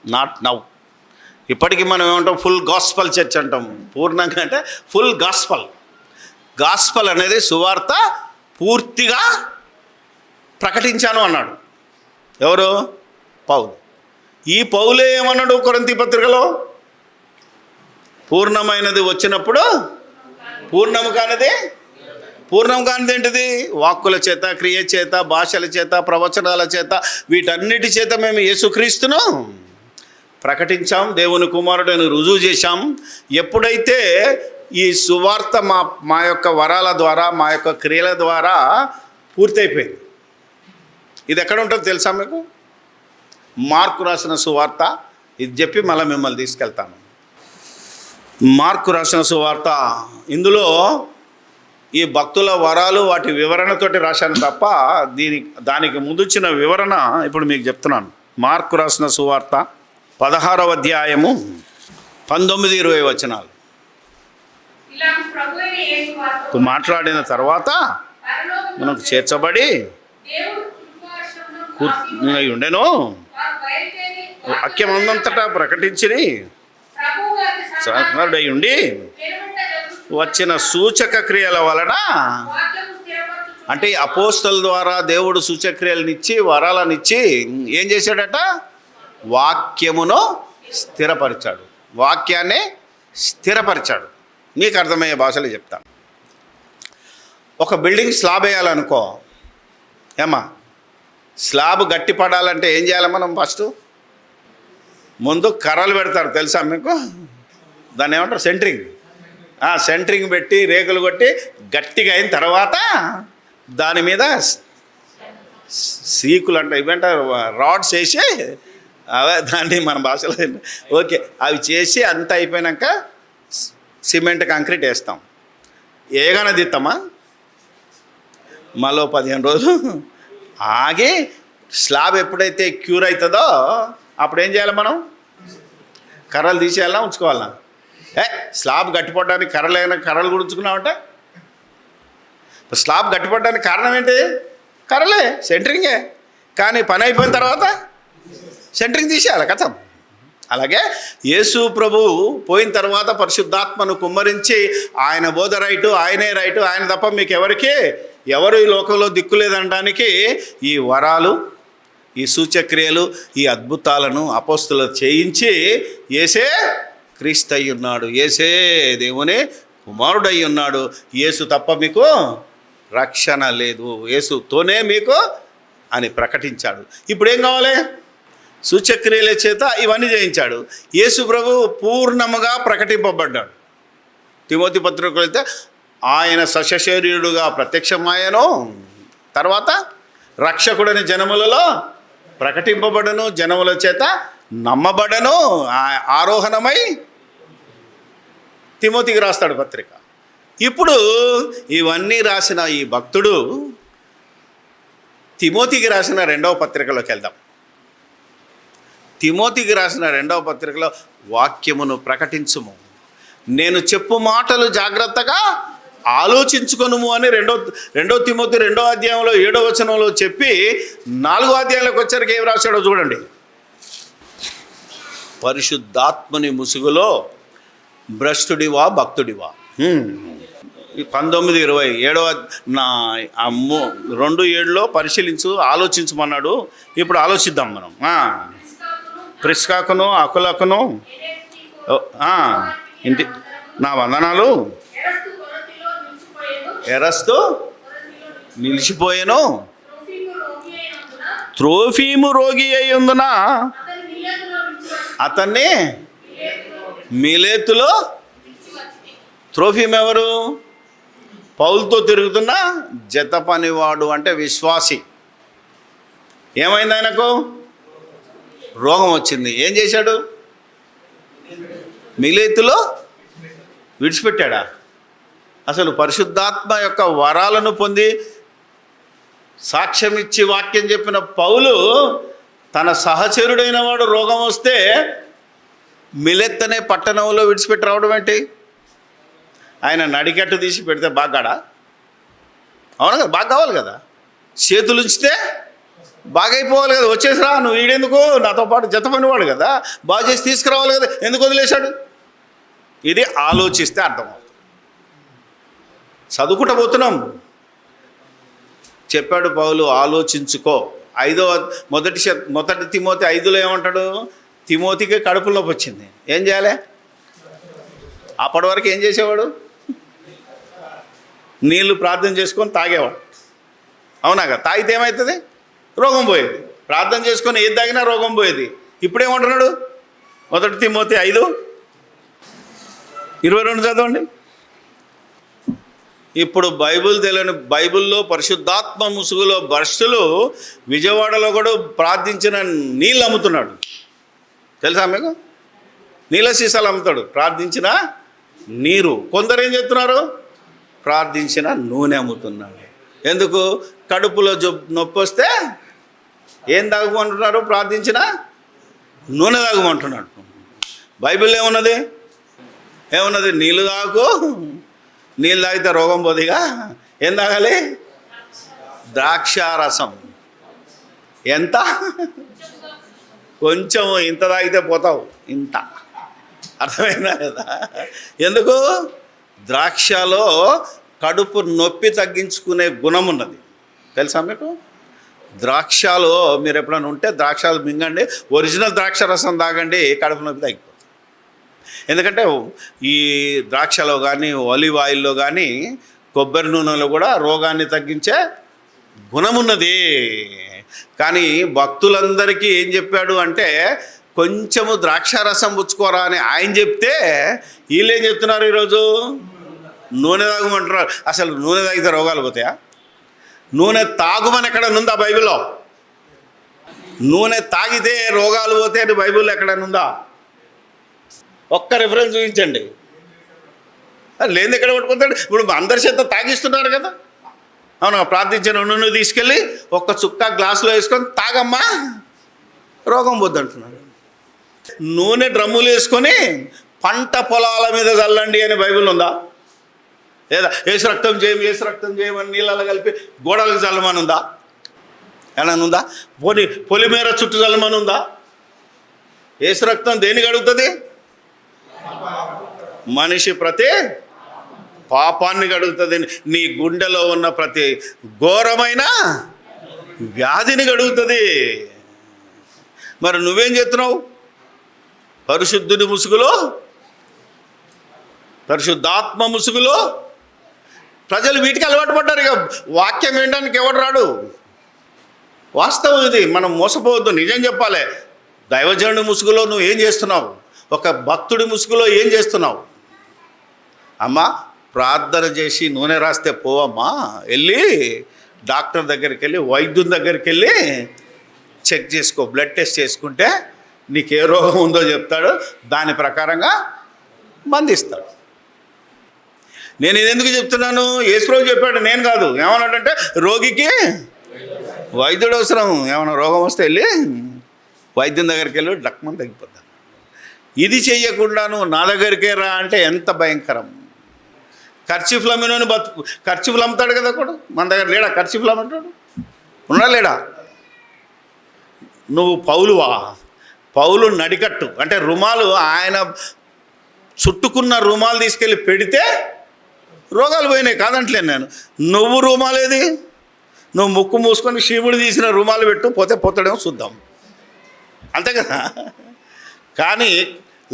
నాట్ నౌ. ఇప్పటికీ మనం ఏమంటాం? ఫుల్ గాస్పల్ చర్చ్ అంటాం. పూర్ణంగా అంటే ఫుల్ గాస్పల్. గాస్పల్ అనేది సువార్త పూర్తిగా ప్రకటించాను అన్నాడు. ఎవరు? పౌలు. ఈ పౌలే ఏమన్నాడు కొరింథీ పత్రికలో? పూర్ణమైనది వచ్చినప్పుడు పూర్ణము కానిది. పూర్ణం కానిది ఏంటిది? వాక్కుల చేత, క్రియ చేత, భాషల చేత, ప్రవచనాల చేత, వీటన్నిటి చేత మేము యేసుక్రీస్తును ప్రకటించాం, దేవుని కుమారుడని రుజువు చేశాం. ఎప్పుడైతే ఈ సువార్త మా యొక్క వరాల ద్వారా, మా యొక్క క్రియల ద్వారా పూర్తయిపోయింది. ఇది ఎక్కడ ఉంటుందో తెలుసా మీకు? మార్కు రాసిన సువార్త. ఇది చెప్పి మళ్ళీ మిమ్మల్ని తీసుకెళ్తాను. మార్కు రాసిన సువార్త, ఇందులో ఈ భక్తుల వరాలు వాటి వివరణతోటి రాశాను తప్ప దానికి ముందుచ్చిన వివరణ ఇప్పుడు మీకు చెప్తున్నాను. మార్కు రాసిన సువార్త 16వ అధ్యాయము 19-20 వచనాలు మాట్లాడిన తర్వాత మనకు చేర్చబడి ఉండెను, వాక్యం అందంతటా ప్రకటించిని సహకారుడై ఉండి వచ్చిన సూచక క్రియల వలన, అంటే అపోస్తల ద్వారా దేవుడు సూచక్రియలనిచ్చి వరాలనిచ్చి ఏం చేశాడట? వాక్యమును స్థిరపరిచాడు. వాక్యాన్ని స్థిరపరిచాడు. మీకు అర్థమయ్యే భాషలో చెప్తాను. ఒక బిల్డింగ్ స్లాబ్ వేయాలనుకో, ఏమా స్లాబ్ గట్టి పడాలంటే ఏం చేయాలి మనం? ఫస్ట్ ముందు కర్రలు పెడతారు, తెలుసా మీకు? దాన్ని ఏమంటారు? సెంట్రింగ్. సెంట్రింగ్ పెట్టి రేకులు కొట్టి గట్టిగా అయిన తర్వాత దాని మీద సీకులు అంటే ఇవేంటారు, రాడ్స్ వేసి, అవే దాన్ని మన భాషలో ఓకే, అవి చేసి అంత అయిపోయాక సిమెంట్ కాంక్రీట్ వేస్తాం. ఏగానే తీస్తామా? మళ్ళీ 15 రోజులు ఆగి స్లాబ్ ఎప్పుడైతే క్యూర్ అవుతుందో అప్పుడు ఏం చేయాలి మనం? కర్రలు తీసేయాలన్నా ఉంచుకోవాలన్నా? స్లాబ్ గట్టిపడడానికి కర్రలు కూడా ఉంచుకున్నామంటే స్లాబ్ గట్టిపడడానికి కారణం ఏంటి? కర్రలే, సెంటరింగే. కానీ పని అయిపోయిన తర్వాత సెంటరింగ్ తీసేయాలి, కథం. అలాగే యేసు ప్రభు పోయిన తర్వాత పరిశుద్ధాత్మను కుమ్మరించి ఆయన బోధ రైటు, ఆయనే రైటు, ఆయన తప్ప మీకు ఎవరు ఈ లోకంలో దిక్కు లేదనడానికి ఈ వరాలు, ఈ సూచక్రియలు, ఈ అద్భుతాలను అపోస్తులు చేయించి యేసే క్రీస్తు అయి ఉన్నాడు, యేసే దేవుని కుమారుడై ఉన్నాడు, యేసు తప్ప మీకు రక్షణ లేదు, యేసుతోనే మీకు అని ప్రకటించాడు. ఇప్పుడు ఏం కావాలి? సూచక్రియల చేత ఇవన్నీ చేయించాడు. యేసు ప్రభు పూర్ణముగా ప్రకటింపబడ్డాడు. తిమోతి పత్రికలో అయితే ఆయన సశరీరుడుగా ప్రత్యక్షమాయను, తర్వాత రక్షకుడని జనములలో ప్రకటింపబడను, జనముల చేత నమ్మబడను, ఆరోహణమై తిమోతికి రాస్తాడు పత్రిక. ఇప్పుడు ఇవన్నీ రాసిన ఈ భక్తుడు తిమోతికి రాసిన 2వ పత్రికలోకి వెళ్దాం. తిమోతికి రాసిన 2వ పత్రికలో వాక్యమును ప్రకటించుము, నేను చెప్పు మాటలు జాగ్రత్తగా ఆలోచించుకొనుము అని 2 తిమోతి 2వ అధ్యాయంలో 7వ వచనంలో చెప్పి 4వ అధ్యాయంలోకి వచ్చరికి ఏం రాశాడో చూడండి. పరిశుద్ధాత్మని ముసుగులో భ్రష్టుడివా భక్తుడివా? 19-27 పరిశీలించు, ఆలోచించమన్నాడు. ఇప్పుడు ఆలోచిద్దాం మనం. ప్రిస్కాకును అకులకును ఇంటి నా వందనాలు. ఎరస్తు నిలిచిపోయాను, త్రోఫీము రోగి అయ్యుందున అతన్ని మిలేతులో. త్రోఫీము ఎవరు? పౌలుతో తిరుగుతున్న జత పనివాడు, అంటే విశ్వాసి. ఏమైంది? ఆయనకు రోగం వచ్చింది. ఏం చేశాడు? మిలేతులో విడిచిపెట్టాడా? అసలు పరిశుద్ధాత్మ యొక్క వరాలను పొంది సాక్ష్యం ఇచ్చి వాక్యం చెప్పిన పౌలు తన సహచరుడైన వాడు రోగం వస్తే మిలెత్ అనే పట్టణంలో విడిచిపెట్టి రావడం ఏంటి? ఆయన నడికట్టు తీసి పెడితే బాగాడా? అవునా కదా, బాగా కావాలి కదా. చేతులు ఉంచితే బాగా అయిపోవాలి కదా. వచ్చేసిరా, నువ్వు ఈడెందుకు, నాతో పాటు జతపనివాడు కదా, బాగా చేసి తీసుకురావాలి కదా, ఎందుకు వదిలేశాడు? ఇది ఆలోచిస్తే అర్థమవుతుంది. చదువుకుంటూ పోతున్నాం. చెప్పాడు పౌలు, ఆలోచించుకో. మొదటి తిమోతి 5లో ఏమంటాడు? తిమోతికి కడుపులో నొప్పి వచ్చింది, ఏం చేయాలి? అప్పటి వరకు ఏం చేసేవాడు? నీళ్ళు ప్రార్థన చేసుకొని తాగేవాడు. అవునాగా? తాగితే ఏమవుతుంది? రోగం పోయేది. ప్రార్థన చేసుకొని ఏది తాగినా రోగం పోయేది. ఇప్పుడేమంటున్నాడు? మొదటి తిమోతి 5:22 చదవండి. ఇప్పుడు బైబిల్ తెలియని, బైబిల్లో పరిశుద్ధాత్మ ముసుగులో భ్రష్టులు విజయవాడలో కూడా ప్రార్థించిన నీళ్ళు అమ్ముతున్నాడు. తెలుసా మీకు? నీళ్ళ సీసాలు అమ్ముతాడు. ప్రార్థించిన నీరు. కొందరు ఏం చెప్తున్నారు? ప్రార్థించిన నూనె అమ్ముతున్నాడు. ఎందుకు? కడుపులో నొప్పి వస్తే ఏం తాగమంటున్నారు? ప్రార్థించిన నూనె తాగమంటున్నాడు. బైబిల్ ఏమున్నది? నీళ్ళు తాగు, నీళ్ళు తాగితే రోగం పోదిగా. ఏం తాగాలి? ద్రాక్షారసం. ఎంత? కొంచెం. ఇంత తాగితే పోతావు, ఇంత. అర్థమైందా లేదా? ఎందుకు? ద్రాక్షలో కడుపు నొప్పి తగ్గించుకునే గుణం ఉన్నది. తెలుసా మీకు? ద్రాక్షలో మీరు ఎప్పుడైనా ఉంటే ద్రాక్షలు మింగండి, ఒరిజినల్ ద్రాక్ష రసం తాగండి, కడుపు నొప్పి తగ్గిపోతుంది. ఎందుకంటే ఈ ద్రాక్షలో కానీ, ఒలివ్ ఆయిల్లో కానీ, కొబ్బరి నూనెలో కూడా రోగాన్ని తగ్గించే గుణం ఉన్నది. కానీ భక్తులందరికీ ఏం చెప్పాడు అంటే, కొంచెము ద్రాక్షారసం పుచ్చుకోరా అని ఆయన చెప్తే వీళ్ళు ఏం చెప్తున్నారు ఈరోజు? నూనె తాగమంటున్నారు. అసలు నూనె తాగితే రోగాలు పోతాయా? నూనె తాగుమని ఎక్కడనుందా బైబిల్లో? నూనె తాగితే రోగాలు పోతాయి అని బైబిల్లో ఎక్కడనుందా? ఒక్క రిఫరెన్స్ చూపించండి. లేని ఎక్కడ పట్టుకుంటాడు? ఇప్పుడు అందరి చేత తాగిస్తున్నారు కదా. అవునా? ప్రార్థించిన నూనె తీసుకెళ్ళి ఒక్క చుక్క గ్లాసులో వేసుకొని తాగమ్మా, రోగం పోద్దంటున్నాడు. నూనె డ్రమ్ములు వేసుకొని పంట పొలాల మీద చల్లండి అని బైబిల్ ఉందా? లేదా ఏసు రక్తం చేయమని నీళ్ళలో కలిపి గోడలకు చల్లమని ఉందా? ఏమన్నా ఉందా? పొలిమేర చుట్టూ చల్లమని ఉందా? ఏసు రక్తం దేనికి అడుగుతుంది? మనిషి ప్రతి పాపాన్ని గడుగుతుంది. నీ గుండెలో ఉన్న ప్రతి ఘోరమైన వ్యాధిని గడుగుతుంది. మరి నువ్వేం చేస్తున్నావు? పరిశుద్ధుని ముసుగులో, పరిశుద్ధాత్మ ముసుగులో ప్రజలు వీటికి అలవాటు పడ్డారు. ఇక వాక్యం వినడానికి ఎవడు రాడు. వాస్తవం ఇది. మనం మోసపోవద్దు, నిజం చెప్పాలి. దైవజనుడి ముసుగులో నువ్వు ఏం చేస్తున్నావు? ఒక భక్తుడి ముసుగులో ఏం చేస్తున్నావు? అమ్మా, ప్రార్థన చేసి నూనె రాస్తే పోవమ్మా, వెళ్ళి డాక్టర్ దగ్గరికి వెళ్ళి, వైద్యుని దగ్గరికి వెళ్ళి చెక్ చేసుకో. బ్లడ్ టెస్ట్ చేసుకుంటే నీకు ఏ రోగం ఉందో చెప్తాడు, దాని ప్రకారంగా మందిస్తాడు. నేను ఇది ఎందుకు చెప్తున్నాను? యేసుప్రభు చెప్పాడు, నేను కాదు. ఏమన్నాడంటే, రోగికి వైద్యుడు అవసరం. ఏమైనా రోగం వస్తే వెళ్ళి వైద్యుని దగ్గరికి వెళ్ళి డక్మని తగ్గిపోతాను. ఇది చెయ్యకుండా నువ్వు నా దగ్గరికే రా అంటే ఎంత భయంకరం. ఖర్చీఫ్లు అమ్మినోని బతుకు. ఖర్చీఫ్లు అమ్ముతాడు కదా కూడా. మన దగ్గర లేడా ఖర్చీఫ్లు అమ్ముతాడు? ఉన్నా లేడా? నువ్వు పౌలువా? పౌలు నడికట్టు అంటే రుమాలు, ఆయన చుట్టుకున్న రుమాలు తీసుకెళ్ళి పెడితే రోగాలు పోయినాయి, కాదంటలేను నేను. నువ్వు రుమాలేది? నువ్వు ముక్కు మూసుకొని శివుడు తీసిన రుమాలు పెట్టు, పోతాడేమో చూద్దాం, అంతే కదా. కానీ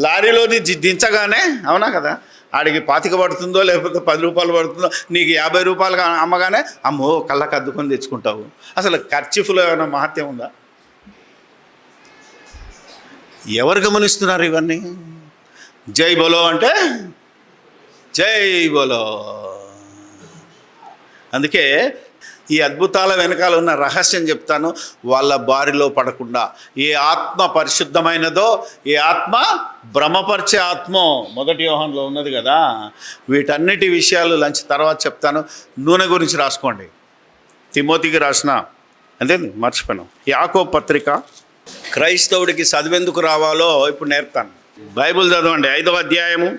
లారీలోని దించగానే, అవునా కదా, ఆడికి 25 పడుతుందో లేకపోతే 10 రూపాయలు పడుతుందో, నీకు 50 రూపాయలు అమ్మగానే అమ్మో కళ్ళకు అద్దుకొని తెచ్చుకుంటావు. అసలు ఖర్చీఫ్లో ఏమైనా మహత్యం ఉందా? ఎవరు గమనిస్తున్నారు ఇవన్నీ? జై బోలో అంటే జై బోలో. అందుకే ఈ అద్భుతాల వెనకాల ఉన్న రహస్యం చెప్తాను. వాళ్ళ బారిలో పడకుండా, ఏ ఆత్మ పరిశుద్ధమైనదో, ఏ ఆత్మ భ్రమపరిచే ఆత్మో 1 యోహానులో ఉన్నది కదా. వీటన్నిటి విషయాలు లంచ్ తర్వాత చెప్తాను. నూనె గురించి రాసుకోండి. తిమోతికి రాసిన, అంతే మర్చిపోయాను. యాకోబు పత్రిక. క్రైస్తవుడికి చదివేందుకు రావాలో ఇప్పుడు నేర్పుతాను. బైబిల్ చదవండి. 5వ అధ్యాయము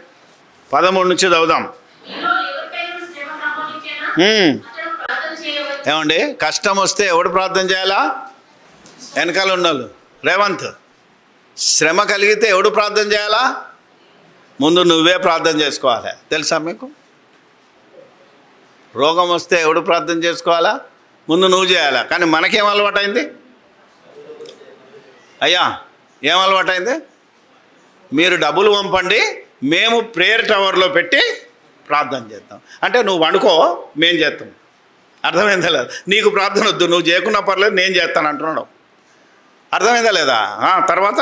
13 నుంచి చదువుదాం. ఏమండి, కష్టం వస్తే ఎవడు ప్రార్థన చేయాలా? వెనకాల ఉన్నోళ్ళు. రేవంత్, శ్రమ కలిగితే ఎవడు ప్రార్థన చేయాలా? ముందు నువ్వే ప్రార్థన చేసుకోవాలి. తెలుసా మీకు? రోగం వస్తే ఎవడు ప్రార్థన చేసుకోవాలా? ముందు నువ్వు చేయాలా. కానీ మనకేం అలవాటైంది అయ్యా? ఏం అలవాటైంది? మీరు డబ్బులు పంపండి, మేము ప్రేయర్ టవర్లో పెట్టి ప్రార్థన చేద్దాం. అంటే నువ్వు వండుకో, మేము చేస్తాం. అర్థమైందా లేదా? నీకు ప్రార్థన వద్దు, నువ్వు చేయకున్నా పర్లేదు, నేను చేస్తాను అంటున్నాడు. అర్థమైందా లేదా? తర్వాత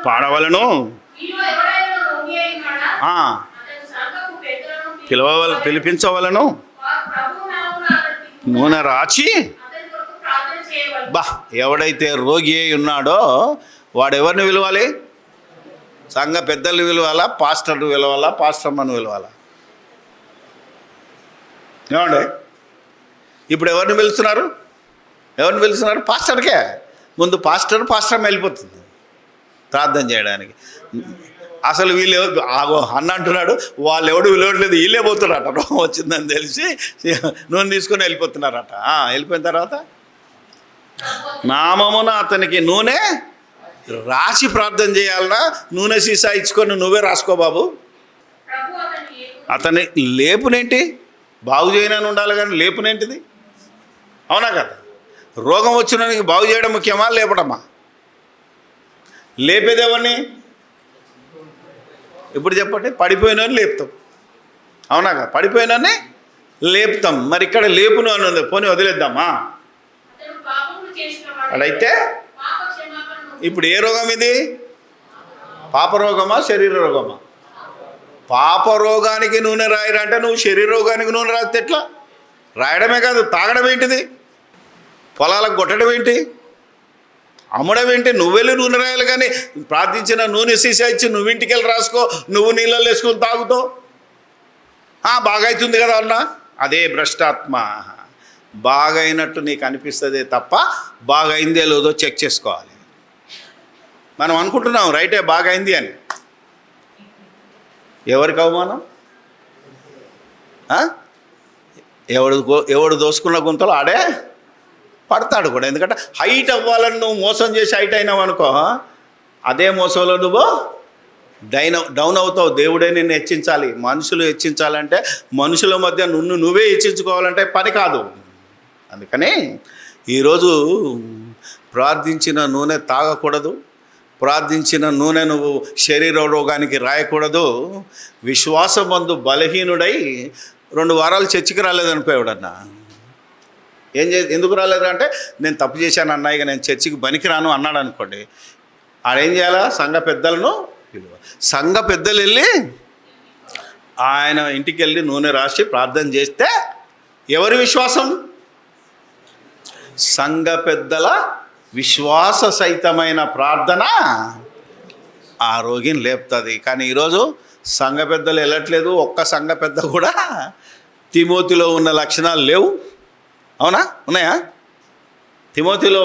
పాడవలను, పిలిపించవలను, నూనె రాచి. బా, ఎవడైతే రోగి అయి ఉన్నాడో వాడెవరిని పిలవాలి? సంఘ పెద్దల్ని పిలవాలా? పాస్టర్ని పిలవాలా? పాస్టర్మని పిలవాలా? ఏమండి, ఇప్పుడు ఎవరిని పిలుస్తున్నారు? ఎవరిని పిలుస్తున్నారు? పాస్టర్కే. ముందు పాస్టర్ వెళ్ళిపోతుంది ప్రార్థన చేయడానికి. అసలు వీళ్ళు అన్న అంటున్నాడు, వాళ్ళు ఎవడు విలువట్లేదు, వీళ్ళే పోతున్నారట. రోగం వచ్చిందని తెలిసి నూనె తీసుకొని వెళ్ళిపోతున్నారట. వెళ్ళిపోయిన తర్వాత నామమున అతనికి నూనె రాసి ప్రార్థన చేయాలన్నా? నూనె సీసా ఇచ్చుకొని నువ్వే రాసుకో బాబు. అతని లేపునేంటి? బాగు చేయనని ఉండాలి కానీ లేపునేంటిది? అవునా కదా? రోగం వచ్చినానికి బాగు చేయడం ముఖ్యమా, లేపడమా? లేపేది ఎవరిని? ఇప్పుడు చెప్పండి. పడిపోయినని లేపుతాం. అవునా కదా? పడిపోయినని లేపుతాం. మరి ఇక్కడ లేపును అని ఉంది, పోనీ వదిలేద్దామా? అడైతే ఇప్పుడు ఏ రోగం ఇది? పాపరోగమా, శరీర రోగమా? పాపరోగానికి నూనె రాయరంటే నువ్వు శరీర రోగానికి నూనె రాస్తే ఎట్లా? రాయడమే కాదు, తాగడం ఏంటిది? పొలాలకు కొట్టడం ఏంటి? అమ్మడం ఏంటి? నువ్వెళ్ళి నూనె రాయాలి. కానీ ప్రార్థించిన నూనె సీసా ఇచ్చి నువ్వు ఇంటికి వెళ్ళి రాసుకో, నువ్వు నీళ్ళల్లో వేసుకొని తాగుతావు. బాగా అవుతుంది కదా అన్న. అదే భ్రష్టాత్మ. బాగా అయినట్టు నీకు అనిపిస్తుంది తప్ప బాగా అయిందే లేదో చెక్ చేసుకోవాలి. మనం అనుకుంటున్నాం రైటే బాగా అయింది అని. ఎవరికి అవమానం? ఎవడు దోసుకున్న గుంతలో ఆడే పడతాడు కూడా. ఎందుకంటే హైట్ అవ్వాలని నువ్వు మోసం చేసి హైట్ అయినావు అనుకో, అదే మోసంలో నువ్వు డౌన్ అవుతావు. దేవుడే నిన్ను హెచ్చించాలి. మనుషులు హెచ్చించాలంటే, మనుషుల మధ్య నువ్వే హెచ్చించుకోవాలంటే పని కాదు. అందుకని ఈరోజు ప్రార్థించిన నూనె తాగకూడదు. ప్రార్థించిన నూనె నువ్వు శరీర రోగానికి రాయకూడదు. విశ్వాసమందు బలహీనుడై 2 వారాలు చర్చికి రాలేదనుకో, ఎవడన్నా ఎందుకు రాలేదు అంటే నేను తప్పు చేశాను అన్నా, ఇక నేను చర్చికి పనికిరాను అన్నాడు అనుకోండి. ఆడేం చేయాలా? సంఘ పెద్దలను పిలువ. సంఘ పెద్దలు వెళ్ళి ఆయన ఇంటికి వెళ్ళి నూనె రాసి ప్రార్థన చేస్తే ఎవరి విశ్వాసం? సంఘ పెద్దల విశ్వాస సహితమైన ప్రార్థన ఆ రోగిని లేపుతుంది. కానీ ఈరోజు సంఘ పెద్దలు వెళ్ళట్లేదు. ఒక్క సంఘ పెద్ద కూడా తిమోతిలో ఉన్న లక్షణాలు లేవు. అవునా? ఉన్నాయా? తిమోతిలో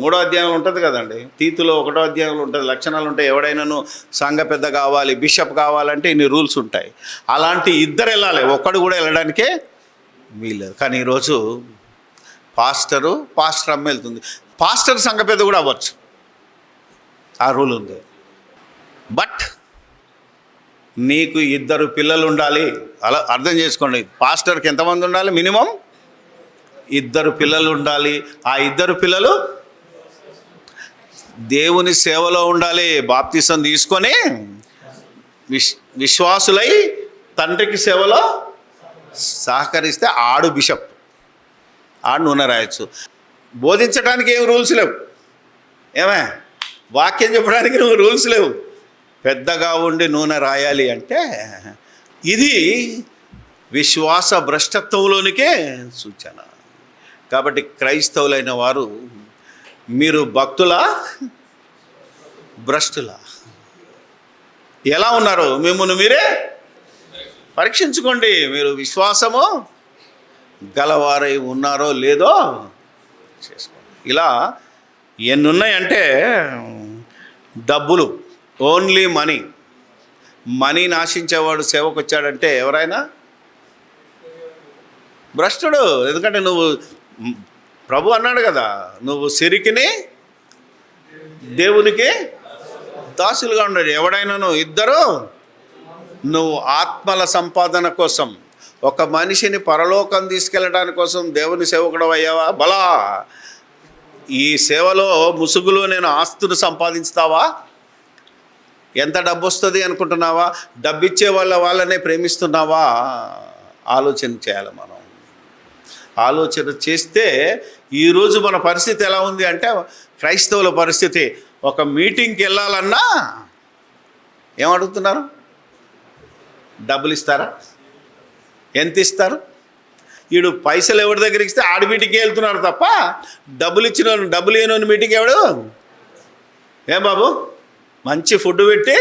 3వ అధ్యాయంలో ఉంటుంది కదండి. తీతులో 1వ అధ్యాయంలో ఉంటుంది. లక్షణాలు ఉంటాయి. ఎవడైనాను సంఘ పెద్ద కావాలి, బిషప్ కావాలంటే ఇన్ని రూల్స్ ఉంటాయి. అలాంటి 2 వెళ్ళాలి, ఒక్కడు కూడా వెళ్ళడానికే వీల్లేదు. కానీ ఈరోజు పాస్టర్ అమ్మ వెళ్తుంది. పాస్టర్ సంఘ పెద్ద కూడా అవ్వచ్చు, ఆ రూల్ ఉంది. బట్ నీకు 2 పిల్లలు ఉండాలి. అలా అర్థం చేసుకోండి. పాస్టర్కి ఎంతమంది ఉండాలి? మినిమం 2 పిల్లలు ఉండాలి. ఆ 2 పిల్లలు దేవుని సేవలో ఉండాలి. బాప్తిసం తీసుకొని విశ్వాసులై తండ్రికి సేవలో సహకరిస్తే ఆడు బిషప్, ఆడు నూనె రాయొచ్చు. బోధించడానికి ఏం రూల్స్ లేవు. వాక్యం చెప్పడానికి నువ్వు రూల్స్ లేవు. పెద్దగా ఉండి నూనె రాయాలి అంటే ఇది విశ్వాస భ్రష్టత్వంలోనికే సూచన. కాబట్టి క్రైస్తవులైన వారు, మీరు భక్తుల భ్రష్టుల ఎలా ఉన్నారో మిమ్మల్ని మీరే పరీక్షించుకోండి. మీరు విశ్వాసము గలవారై ఉన్నారో లేదో చేసుకోండి. ఇలా ఎన్నున్నాయంటే డబ్బులు, ఓన్లీ మనీ నాశించేవాడు సేవకు వచ్చాడంటే ఎవరైనా భ్రష్టుడు. ఎందుకంటే నువ్వు ప్రభు అన్నాడు కదా, నువ్వు సిరికిని దేవునికి దాసులుగా ఉన్నాడు. ఎవడైనాను ఇద్దరు నువ్వు ఆత్మల సంపాదన కోసం, ఒక మనిషిని పరలోకం తీసుకెళ్ళడానికి కోసం దేవుని సేవకుడు అయ్యావా? బలా ఈ సేవలో ముసుగులో నేను ఆస్తులు సంపాదించుతావా? ఎంత డబ్బు వస్తుంది అనుకుంటున్నావా? డబ్బిచ్చే వాళ్ళనే ప్రేమిస్తున్నావా? ఆలోచన చేయాలి మనం. ఆలోచన చేస్తే ఈరోజు మన పరిస్థితి ఎలా ఉంది అంటే, క్రైస్తవుల పరిస్థితి ఒక మీటింగ్కి వెళ్ళాలన్నా ఏమడుగుతున్నారు? డబ్బులు ఇస్తారా? ఎంత ఇస్తారు? వీడు పైసలు ఎవరి దగ్గరికి ఇస్తే ఆడి మీటింగ్కి వెళ్తున్నారు తప్ప డబ్బులు ఇచ్చిన డబ్బులు లేని మీటింగ్ ఎవడు? ఏం బాబు, మంచి ఫుడ్ పెట్టి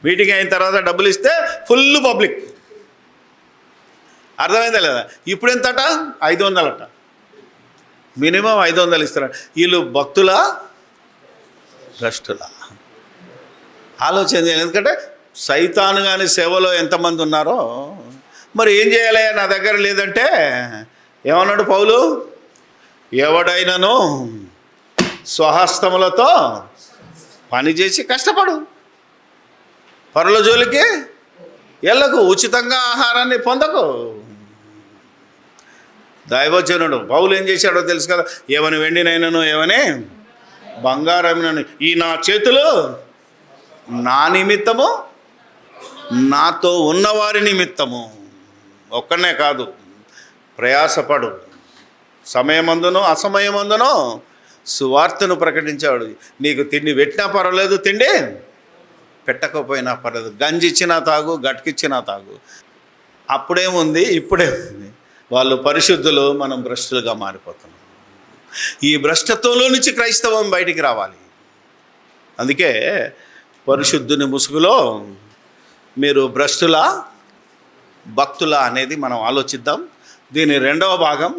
మీటింగ్ అయిన తర్వాత డబ్బులు ఇస్తే ఫుల్ పబ్లిక్. అర్థమైందా లేదా? ఇప్పుడు ఎంతట? 500 మినిమం 500 ఇస్తారు. వీళ్ళు భక్తుల భ్రష్టుల. ఆలోచన చేయాలి. ఎందుకంటే సైతాను కానీ సేవలో ఎంతమంది ఉన్నారో. మరి ఏం చేయాలి? నా దగ్గర లేదంటే ఏమన్నాడు పౌలు? ఎవడైనాను స్వహస్తములతో పనిచేసి కష్టపడు, పరుల జోలికి ఎల్లకు, ఉచితంగా ఆహారాన్ని పొందకు. దైవజనుడు పౌలు ఏం చేశాడో తెలుసు కదా, ఏమని వెండినైనను ఏమని బంగారమైనను ఈ నా చేతులు నా నిమిత్తము, నాతో ఉన్నవారి నిమిత్తము. ఒక్కనే కాదు, ప్రయాసపడు, సమయమందునో అసమయమందునో సువార్తను ప్రకటించాడు. నీకు తిండి పెట్టినా పర్వాలేదు, తిండి పెట్టకపోయినా పర్లేదు, గంజి ఇచ్చినా తాగు, గట్కిచ్చినా తాగు. అప్పుడేముంది, ఇప్పుడేముంది? వాళ్ళు పరిశుద్ధులు, మనం భ్రష్టులుగా మారిపోతున్నాం. ఈ భ్రష్టత్వంలో నుంచి క్రైస్తవం బయటికి రావాలి. అందుకే పరిశుద్ధుని ముసుగులో మీరు భ్రష్టుల భక్తుల అనేది మనం ఆలోచిద్దాం. దీని రెండవ భాగం